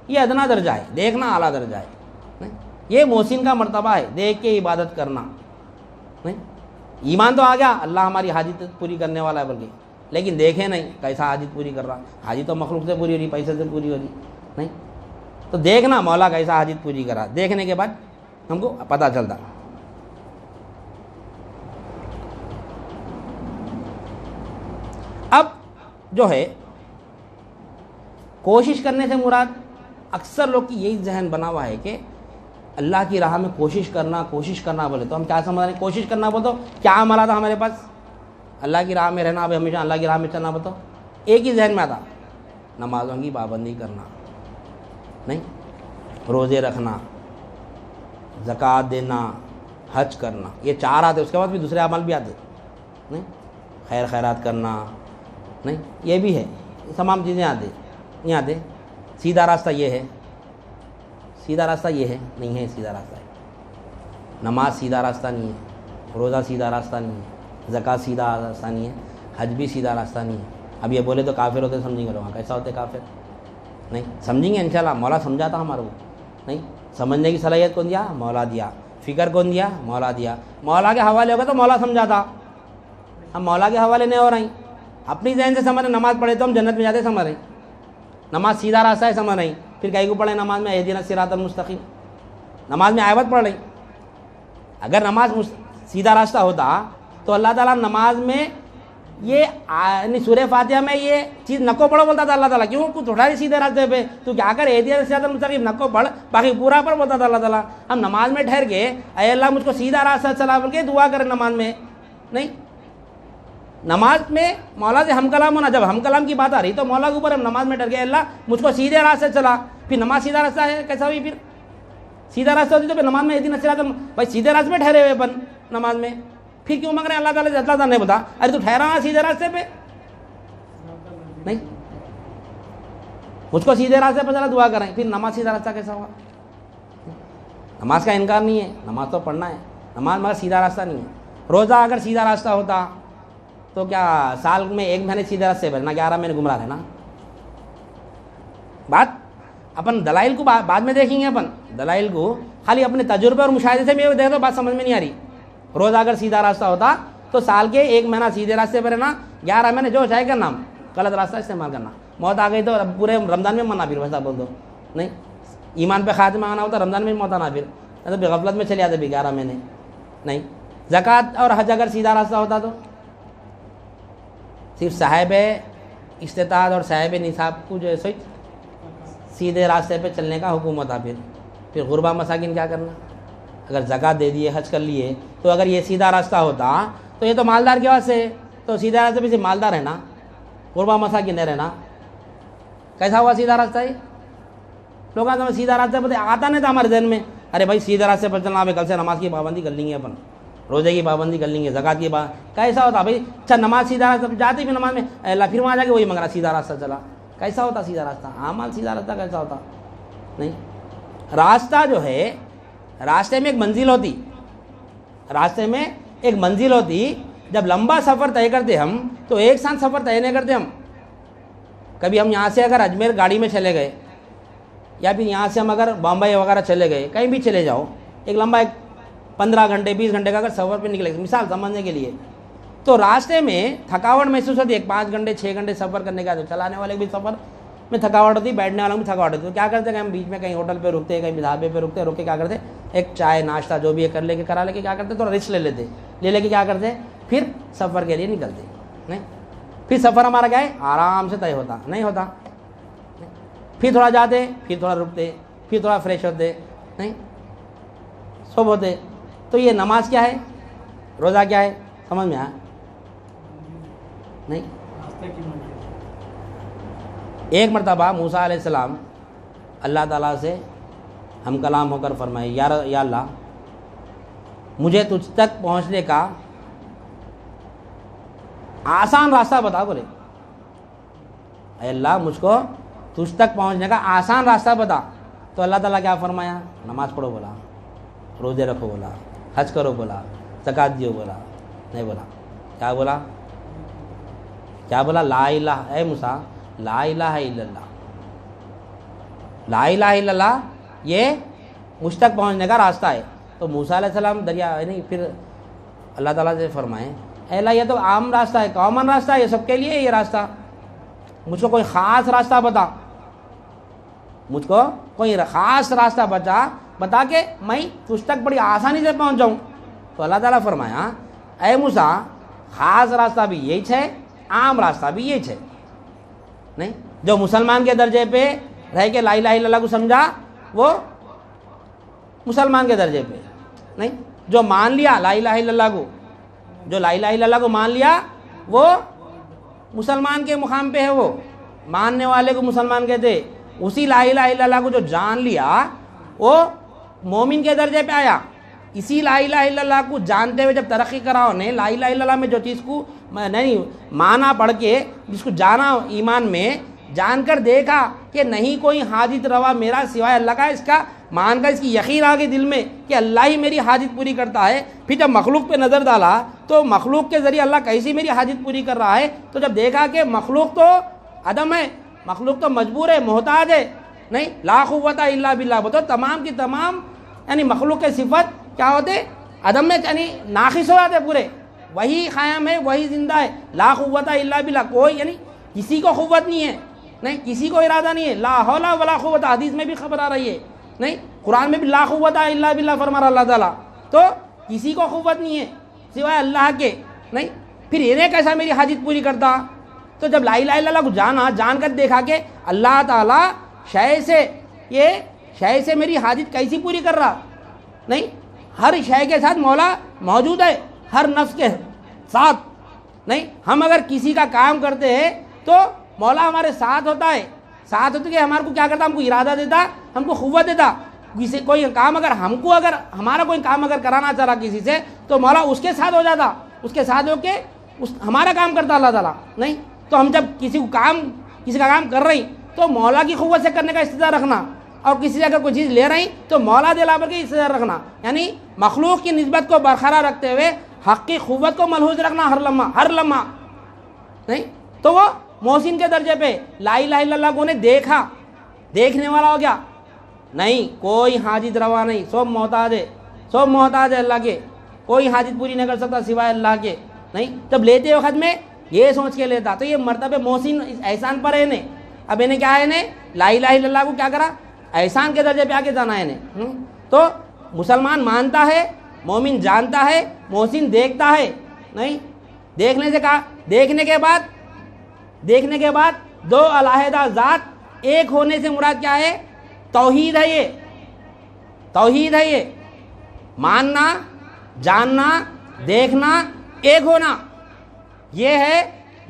یہ ادنا درجہ ہے, دیکھنا اعلیٰ درجہ ہے. یہ محسن کا مرتبہ ہے, دیکھ کے عبادت کرنا نہیں. ایمان تو آ گیا اللہ ہماری حاجت پوری کرنے والا ہے، بلکہ لیکن دیکھے نہیں کیسا حاجت پوری کر رہا. حاجت تو مخلوق سے پوری ہو رہی، پیسے سے پوری ہو رہی نہیں. تو دیکھنا مولا کیسا حاجت پوری کرا، دیکھنے کے بعد ہم کو پتہ چلتا. اب جو ہے کوشش کرنے سے مراد اکثر لوگ کی یہی ذہن بنا ہوا ہے کہ اللہ کی راہ میں کوشش کرنا بولے تو ہم کیا سمجھ رہے ہیں؟ کوشش کرنا بولے تو کیا عمل تھا ہمارے پاس؟ اللہ کی راہ میں رہنا، اب ہمیشہ اللہ کی راہ میں چلنا بولے تو ایک ہی ذہن میں آتا، نمازوں کی پابندی کرنا نہیں، روزے رکھنا، زکوٰۃ دینا، حج کرنا، یہ 4 آتے. اس کے بعد بھی دوسرے عمل بھی آتے نہیں، خیر خیرات کرنا نہیں، یہ بھی ہے. تمام چیزیں آتے نہیں آتے. سیدھا راستہ یہ ہے، سیدھا راستہ یہ ہے نہیں ہے. سیدھا راستہ ہے نماز، سیدھا راستہ نہیں ہے. روزہ سیدھا راستہ نہیں ہے. زکوٰۃ سیدھا راستہ نہیں ہے. حج بھی سیدھا راستہ نہیں ہے. اب یہ بولے تو کافر ہوتے، سمجھیں گے لوگ کیسا ہوتے کافر نہیں سمجھیں گے. انشاءاللہ مولا سمجھاتا ہمارے کو نہیں. سمجھنے کی صلاحیت کون دیا؟ مولا دیا. فکر کون دیا؟ مولا دیا. مولا کے حوالے ہوگا تو مولا سمجھاتا. ہم مولا کے حوالے نہیں ہو رہے ہیں، اپنی ذہن سے سمجھ رہے. نماز پڑھے تو ہم جنت میں جاتے سمجھ رہے ہیں. نماز سیدھا راستہ ہے سمجھ رہے ہیں، پھر کہیں کو پڑھے نماز میں اہدنا الصراط المستقیم. نماز میں آیت پڑھ رہے ہیں. اگر نماز سیدھا راستہ ہوتا تو اللہ تعالیٰ نماز میں یہ سورہ فاتحہ میں یہ چیز نکو پڑھو بولتا تھا اللہ تعالیٰ. کیوں؟ کچھ اٹھا رہی سیدھے راستے پہ، تو کیا کر اہدنا الصراط المستقیم نکو پڑھ، باقی پورا پڑھ بولتا تھا اللہ تعالیٰ. ہم نماز میں ٹھہر کے اے اللہ مجھ کو سیدھا راستہ چلا بول کے دعا کریں نماز میں نہیں. نماز میں مولا سے ہم کلام ہونا، جب ہم کلام کی بات آ رہی تو مولا کے اوپر ہم نماز میں ڈر گئے اللہ مجھ کو سیدھے راستے چلا. پھر نماز سیدھا راستہ ہے کیسا ہوئی؟ پھر سیدھا راستہ ہوتی تو پھر نماز میں اہدنا الصراط بھائی سیدھے راستے میں ٹھہرے ہوئے اپن نماز میں، پھر کیوں مانگ رہے ہیں اللہ تعالیٰ سے؟ اللہ تعالیٰ نے بتا ارے تو ٹھہرا نا سیدھے راستے پہ نہیں، مجھ کو سیدھے راستے پہ چلا دعا کریں. پھر نماز سیدھا راستہ کیسا ہوا؟ نماز کا انکار نہیں ہے، نماز تو پڑھنا ہے، نماز مگر سیدھا راستہ نہیں ہے. روزہ اگر سیدھا راستہ ہوتا تو کیا سال میں 1 مہینے سیدھے راستے پر نہ 11 مہینے گمراہ رہنا؟ بات اپن دلائل کو بعد میں دیکھیں گے. اپن دلائل کو خالی اپنے تجربے اور مشاہدے سے بھی دیکھ دو، بات سمجھ میں نہیں آ رہی. روزہ اگر سیدھا راستہ ہوتا تو سال کے 1 مہینہ سیدھے راستے پر رہنا، 11 مہینے جو چاہے کرنا، غلط راستہ استعمال کرنا. موت آ گئی تو پورے رمضان میں منا، پھر ویسا بول دو نہیں. ایمان پہ خاتمہ آنا ہوتا رمضان میں موت آنا، پھر غفلت میں چلے جاتے بھی 11 مہینے نہیں. زکوٰۃ اور حج اگر سیدھا راستہ ہوتا تو صرف صاحب استطاعت اور صاحب نصاب کو جو ہے سیدھے راستے پہ چلنے کا حکم ہوتا. پھر غربا مساکین کیا کرنا؟ اگر زکوٰۃ دے دیے، حج کر لیے، تو اگر یہ سیدھا راستہ ہوتا تو یہ تو مالدار کے واسطے، تو سیدھا راستے پہ صرف مالدار رہنا، غربا مساکین نہیں رہنا. کیسا ہوا سیدھا راستہ؟ ہے لوگوں کو سیدھا راستہ پہ آتا نہیں تھا ہمارے ذہن میں. ارے بھائی سیدھا راستے پر چلنا، کل سے نماز کی پابندی کر لیں گے، اپن روزے کی پابندی کر لیں گے، زکوٰۃ کی کیسا ہوتا بھائی؟ اچھا نماز سیدھا راستہ پہ جاتے بھی نماز میں اللہ، پھر وہاں جا کے وہی منگنا سیدھا راستہ چلا. کیسا ہوتا سیدھا راستہ؟ اعمال سیدھا راستہ کیسا ہوتا نہیں. راستہ جو ہے، راستے میں ایک منزل ہوتی، راستے میں ایک منزل ہوتی. جب لمبا سفر طے کرتے ہم تو ایک ساتھ سفر طے نہیں کرتے ہم. کبھی ہم یہاں سے اگر اجمیر گاڑی میں چلے گئے، یا پھر یہاں سے ہم اگر بامبئی وغیرہ چلے گئے، کہیں بھی چلے جاؤ، ایک لمبا 15 گھنٹے 20 گھنٹے کا اگر سفر پہ نکلے، مثال سمجھنے کے لیے، تو راستے میں تھکاوٹ محسوس ہوتی ہے. 5 گھنٹے 6 گھنٹے سفر کرنے کا، تو چلانے والے بھی سفر میں تھکاوٹ ہوتی، بیٹھنے والوں میں تھکاوٹ ہوتی. تو کیا کرتے ہیں کہ ہم بیچ میں کہیں ہوٹل پہ رکتے، کہیں ڈھابے پہ رکتے، رک کے کیا کرتے، ایک چائے ناشتہ جو بھی ہے کر لے کے، کرا لے کے کیا کرتے، تھوڑا ریسٹ لے لیتے، لے کے کیا کرتے، پھر سفر کے لیے نکلتے نہیں. پھر سفر ہمارا کیا ہے، آرام سے طے ہوتا نہیں ہوتا. پھر تھوڑا جاتے، پھر تھوڑا رکتے، پھر تھوڑا فریش ہوتے نہیں، سب ہوتے. تو یہ نماز کیا ہے، روزہ کیا ہے، سمجھ میں آیا نہیں. ایک مرتبہ موسیٰ علیہ السلام اللہ تعالیٰ سے ہم کلام ہو کر فرمائے، یا اللہ مجھے تجھ تک پہنچنے کا آسان راستہ بتا. بولے اے اللہ مجھ کو تجھ تک پہنچنے کا آسان راستہ بتا. تو اللہ تعالیٰ کیا فرمایا؟ نماز پڑھو بولا، روزے رکھو بولا، حج کرو بولا، زکوٰۃ دیو بولا. نہیں بولا. کیا بولا؟ کیا بولا؟ لا الہ، اے موسیٰ لا الہ الا اللہ، لا الہ الا اللہ یہ مجھ تک پہنچنے کا راستہ ہے. تو موسیٰ علیہ السلام دریا نہیں، پھر اللہ تعالیٰ سے فرمائیں اے اللہ یہ تو عام راستہ ہے, کامن راستہ ہے, یہ سب کے لیے ہے یہ راستہ, مجھ کو کوئی خاص راستہ بتا, مجھ کو کوئی خاص راستہ بتا کہ میں تجھ تک بڑی آسانی سے پہنچ جاؤں. تو اللہ تعالیٰ فرمایا اے موسیٰ خاص راستہ بھی یہی ہے, عام راستہ بھی یہی ہے. نہیں, جو مسلمان کے درجے پہ رہ کے لا الہ الا اللہ کو سمجھا وہ مسلمان کے درجے پہ, نہیں جو مان لیا لا الہ الا اللہ کو, جو لا الہ الا اللہ کو مان لیا وہ مسلمان کے مقام پہ ہے, وہ ماننے والے کو مسلمان کہتے. اسی لا الہ الا اللہ کو جو جان لیا وہ مومن کے درجے پہ آیا. اسی لا الہ الا اللہ کو جانتے ہوئے جب ترقی کرا نے, لا الہ الا اللہ میں جو چیز کو نہیں مانا پڑھ کے جس کو جانا ایمان میں, جان کر دیکھا کہ نہیں کوئی حاجت روا میرا سوائے اللہ کا, اس کا مان کر اس کی یقین آ گئی دل میں کہ اللہ ہی میری حاجت پوری کرتا ہے. پھر جب مخلوق پہ نظر ڈالا تو مخلوق کے ذریعے اللہ کیسی میری حاجت پوری کر رہا ہے, تو جب دیکھا کہ مخلوق تو عدم ہے, مخلوق تو مجبور ہے, محتاج ہے, نہیں لا قوت الا باللہ, بتو تمام کی تمام یعنی مخلوق کے صفت کیا ہوتے عدم میں یعنی ناقص ہو جاتے پورے. وہی قائم ہے, وہی زندہ ہے, لا قوت الا باللہ, کوئی یعنی کسی کو قوت نہیں ہے, نہیں کسی کو ارادہ نہیں ہے, لا حول ولا قوت, حدیث میں بھی خبر آ رہی ہے, نہیں قرآن میں بھی لا قوت الا باللہ فرما رہا اللہ تعالیٰ. تو کسی کو قوت نہیں ہے سوائے اللہ کے, نہیں پھر انہیں کیسا میری حاجت پوری کرتا. تو جب لا الہ الا اللہ کو جان کر دیکھا کہ اللہ تعالیٰ شے سے میری حاجت کیسی پوری کر رہا, نہیں ہر شے کے ساتھ مولا موجود ہے, ہر نفس کے ساتھ. نہیں ہم اگر کسی کا کام کرتے ہیں تو مولا ہمارے ساتھ ہوتا ہے, ساتھ ہوتے کہ ہمارے کو کیا کرتا, ہم کو ارادہ دیتا, ہم کو قوت دیتا. کوئی کام اگر ہمارا کوئی کام اگر کرانا چاہ رہا کسی سے تو مولا اس کے ساتھ ہو جاتا, اس کے ساتھ ہو کے ہمارا کام کرتا اللہ تعالیٰ. نہیں تو ہم جب کسی کا کام کر رہی تو مولا کی قوت سے کرنے کا استدعا رکھنا, اور کسی سے اگر کوئی چیز لے رہی تو مولا دلا پر کے استدعا رکھنا, یعنی مخلوق کی نسبت کو برقرار رکھتے ہوئے حق کی قوت کو ملحوظ رکھنا ہر لمحہ. نہیں تو وہ محسن کے درجے پہ لا الہ الا اللہ کو نے دیکھا, دیکھنے والا ہو گیا. نہیں کوئی حاجت روا نہیں, سب محتاج ہے اللہ کے, کوئی حاجت پوری نہیں کر سکتا سوائے اللہ کے. نہیں جب لیتے وقت میں یہ سوچ کے لیتا تو یہ مرتبہ محسن احسان پر ہے. اب انہیں کیا ہے, لا الہ الا اللہ کو کیا کرا, احسان کے درجے پہ آ کے جانا ہے. تو مسلمان مانتا ہے, مومن جانتا ہے, محسن دیکھتا ہے. نہیں دیکھنے سے کہا, دیکھنے کے بعد دو علیحدہ ذات ایک ہونے سے مراد کیا ہے, توحید ہے یہ ماننا, جاننا, دیکھنا, ایک ہونا, یہ ہے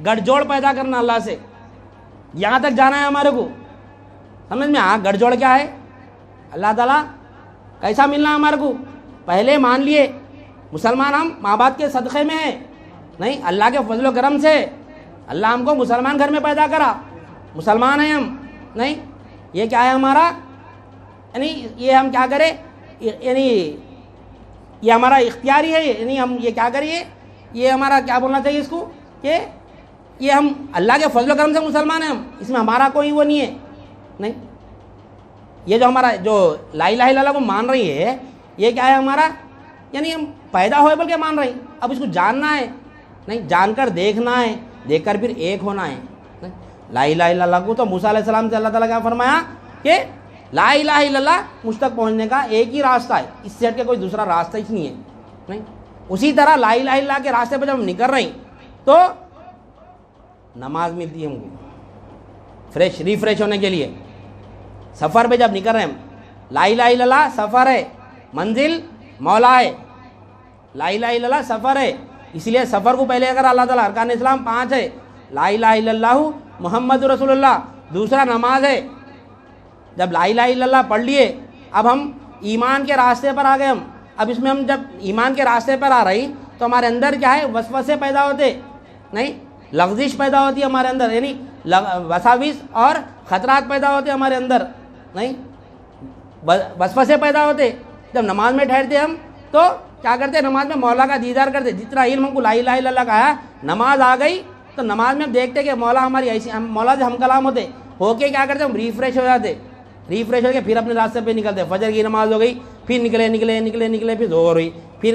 گڑھ جوڑ پیدا کرنا اللہ سے. یہاں تک جانا ہے ہمارے کو, سمجھ میں گڑھ جوڑ کیا ہے, اللہ تعالیٰ کیسا ملنا ہمارے کو. پہلے مان لیے مسلمان ہم ماں باپ کے صدقے میں ہیں, نہیں اللہ کے فضل و کرم سے اللہ ہم کو مسلمان گھر میں پیدا کرا, مسلمان ہیں ہم. نہیں یہ کیا ہے ہمارا, یعنی یہ ہم کیا کریں, یعنی یہ ہمارا اختیاری ہے, یعنی ہم یہ کیا کریے, یہ ہمارا کیا بولنا چاہیے اس کو کہ یہ ہم اللہ کے فضل و کرم سے مسلمان ہیں ہم, اس میں ہمارا کوئی وہ نہیں ہے. نہیں یہ جو ہمارا جو لا الہ الا اللہ کو مان رہی ہے یہ کیا ہے ہمارا, یعنی ہم پیدا ہوئے بول کے مان رہی, اب اس کو جاننا ہے, نہیں جان کر دیکھنا ہے, دیکھ کر پھر ایک ہونا ہے. لا الہ الا اللہ کو تو موسیٰ علیہ السلام سے اللہ تعالیٰ کیا فرمایا کہ لا الہ الا اللہ مجھ تک پہنچنے کا ایک ہی راستہ ہے, اس سے ہٹ کے کوئی دوسرا راستہ ہی نہیں ہے. نہیں اسی طرح لا الہ الا اللہ کے راستے پہ جب ہم نکل رہے ہیں تو نماز ملتی ہے ہم کو ریفریش ہونے کے لیے. سفر پہ جب نکل رہے ہیں ہم, لا الہ الا اللہ سفر ہے, منزل مولا ہے. لا الہ الا اللہ سفر ہے, اس لیے سفر کو پہلے اگر اللہ تعالیٰ ارکان اسلام 5 ہے, لا الہ الا اللہ محمد رسول اللہ, دوسرا نماز ہے. جب لا الہ الا اللہ پڑھ لیے اب ہم ایمان کے راستے پر آ گئے ہم. اب اس میں ہم جب ایمان کے راستے پر آ رہی تو ہمارے اندر کیا ہے, وسوسے پیدا ہوتے, نہیں لغزش پیدا ہوتی ہے ہمارے اندر, یعنی وساوس اور خطرات پیدا ہوتے ہمارے اندر, نہیں وسوسے پیدا ہوتے. جب نماز میں ٹھہرتے ہم تو کیا کرتے, نماز میں مولا کا دیدار کرتے. جتنا علم ہم کو لا الہ الا اللہ کا ہے, نماز آ گئی تو نماز میں ہم دیکھتے کہ مولا ہماری ایسی, مولا سے ہم کلام ہوتے, ہو کے کیا کرتے ہم ریفریش ہو جاتے. ریفریش ہو کے پھر اپنے راستے پہ نکلتے. فجر کی نماز ہو گئی, پھر نکلے پھر ظہر ہوئی, پھر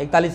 41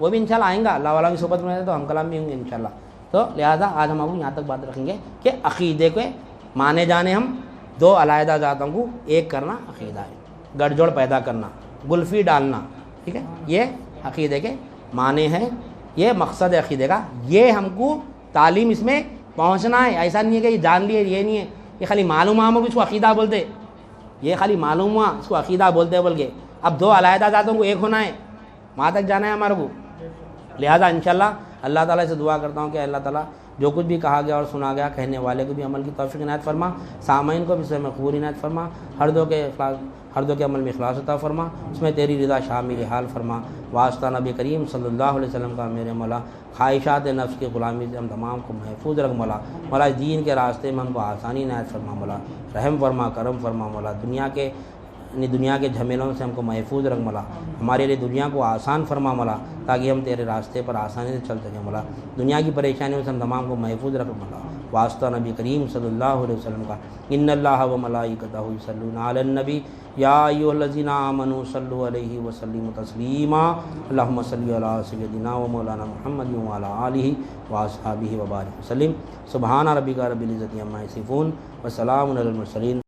وہ بھی انشاءاللہ آئیں گا اللہ والا کی صحبت میں، تو ہم کلام بھی ہوں گے انشاءاللہ. تو لہٰذا آج ہم آپ کو یہاں تک بات رکھیں گے کہ عقیدے کے مانے جانے ہم دو علیحدہ ذاتوں کو ایک کرنا عقیدہ ہے. گڑ جوڑ پیدا کرنا، گلفی ڈالنا، ٹھیک ہے، یہ عقیدے کے معنی ہے، یہ مقصد ہے عقیدے کا. یہ ہم کو تعلیم اس میں پہنچنا ہے. ایسا نہیں ہے کہ یہ جان لیے، یہ نہیں ہے یہ خالی معلوم ہوا ہم اس کو عقیدہ بولتے، یہ خالی معلوم ہوا اس کو عقیدہ بولتے بول کے. اب دو علیحدہ ذاتوں کو ایک ہونا ہے، وہاں تک جانا ہے ہمارے کو. لہذا انشاءاللہ اللہ تعالیٰ سے دعا کرتا ہوں کہ اللہ تعالیٰ جو کچھ بھی کہا گیا اور سنا گیا کہنے والے کو بھی عمل کی توفیق عنایت فرما، سامعین کو بھی اس میں قبول عنایت فرما، ہر دو کے عمل میں اخلاص عطا فرما، اس میں تیری رضا شامل حال فرما. واسطہ نبی کریم صلی اللہ علیہ وسلم کا میرے مولا، خواہشات نفس کی غلامی سے ہم تمام کو محفوظ رکھ مولا. مولا دین کے راستے میں ہم کو آسانی عنایت فرما مولا، رحم فرما، کرم فرما مولا. دنیا کے جھمیلوں سے ہم کو محفوظ رکھ مولا. ہمارے لیے دنیا کو آسان فرما مولا، تاکہ ہم تیرے راستے پر آسانی سے چل سکیں مولا. دنیا کی پریشانیوں سے ہم تمام کو محفوظ رکھ مولا. واسطہ نبی کریم صلی اللہ علیہ وسلم کا. ان اللہ و ملائکتہ یصلون علی النبی یا ایھا الذین آمنوا صلوا علیہ وسلموا تسلیما. اللہم صل علی سیدنا و مولانا محمد وعلی آلہ واصحابہ وبارک وسلم. سبحان ربک رب العزۃ عما یصفون وسلام علی المرسلین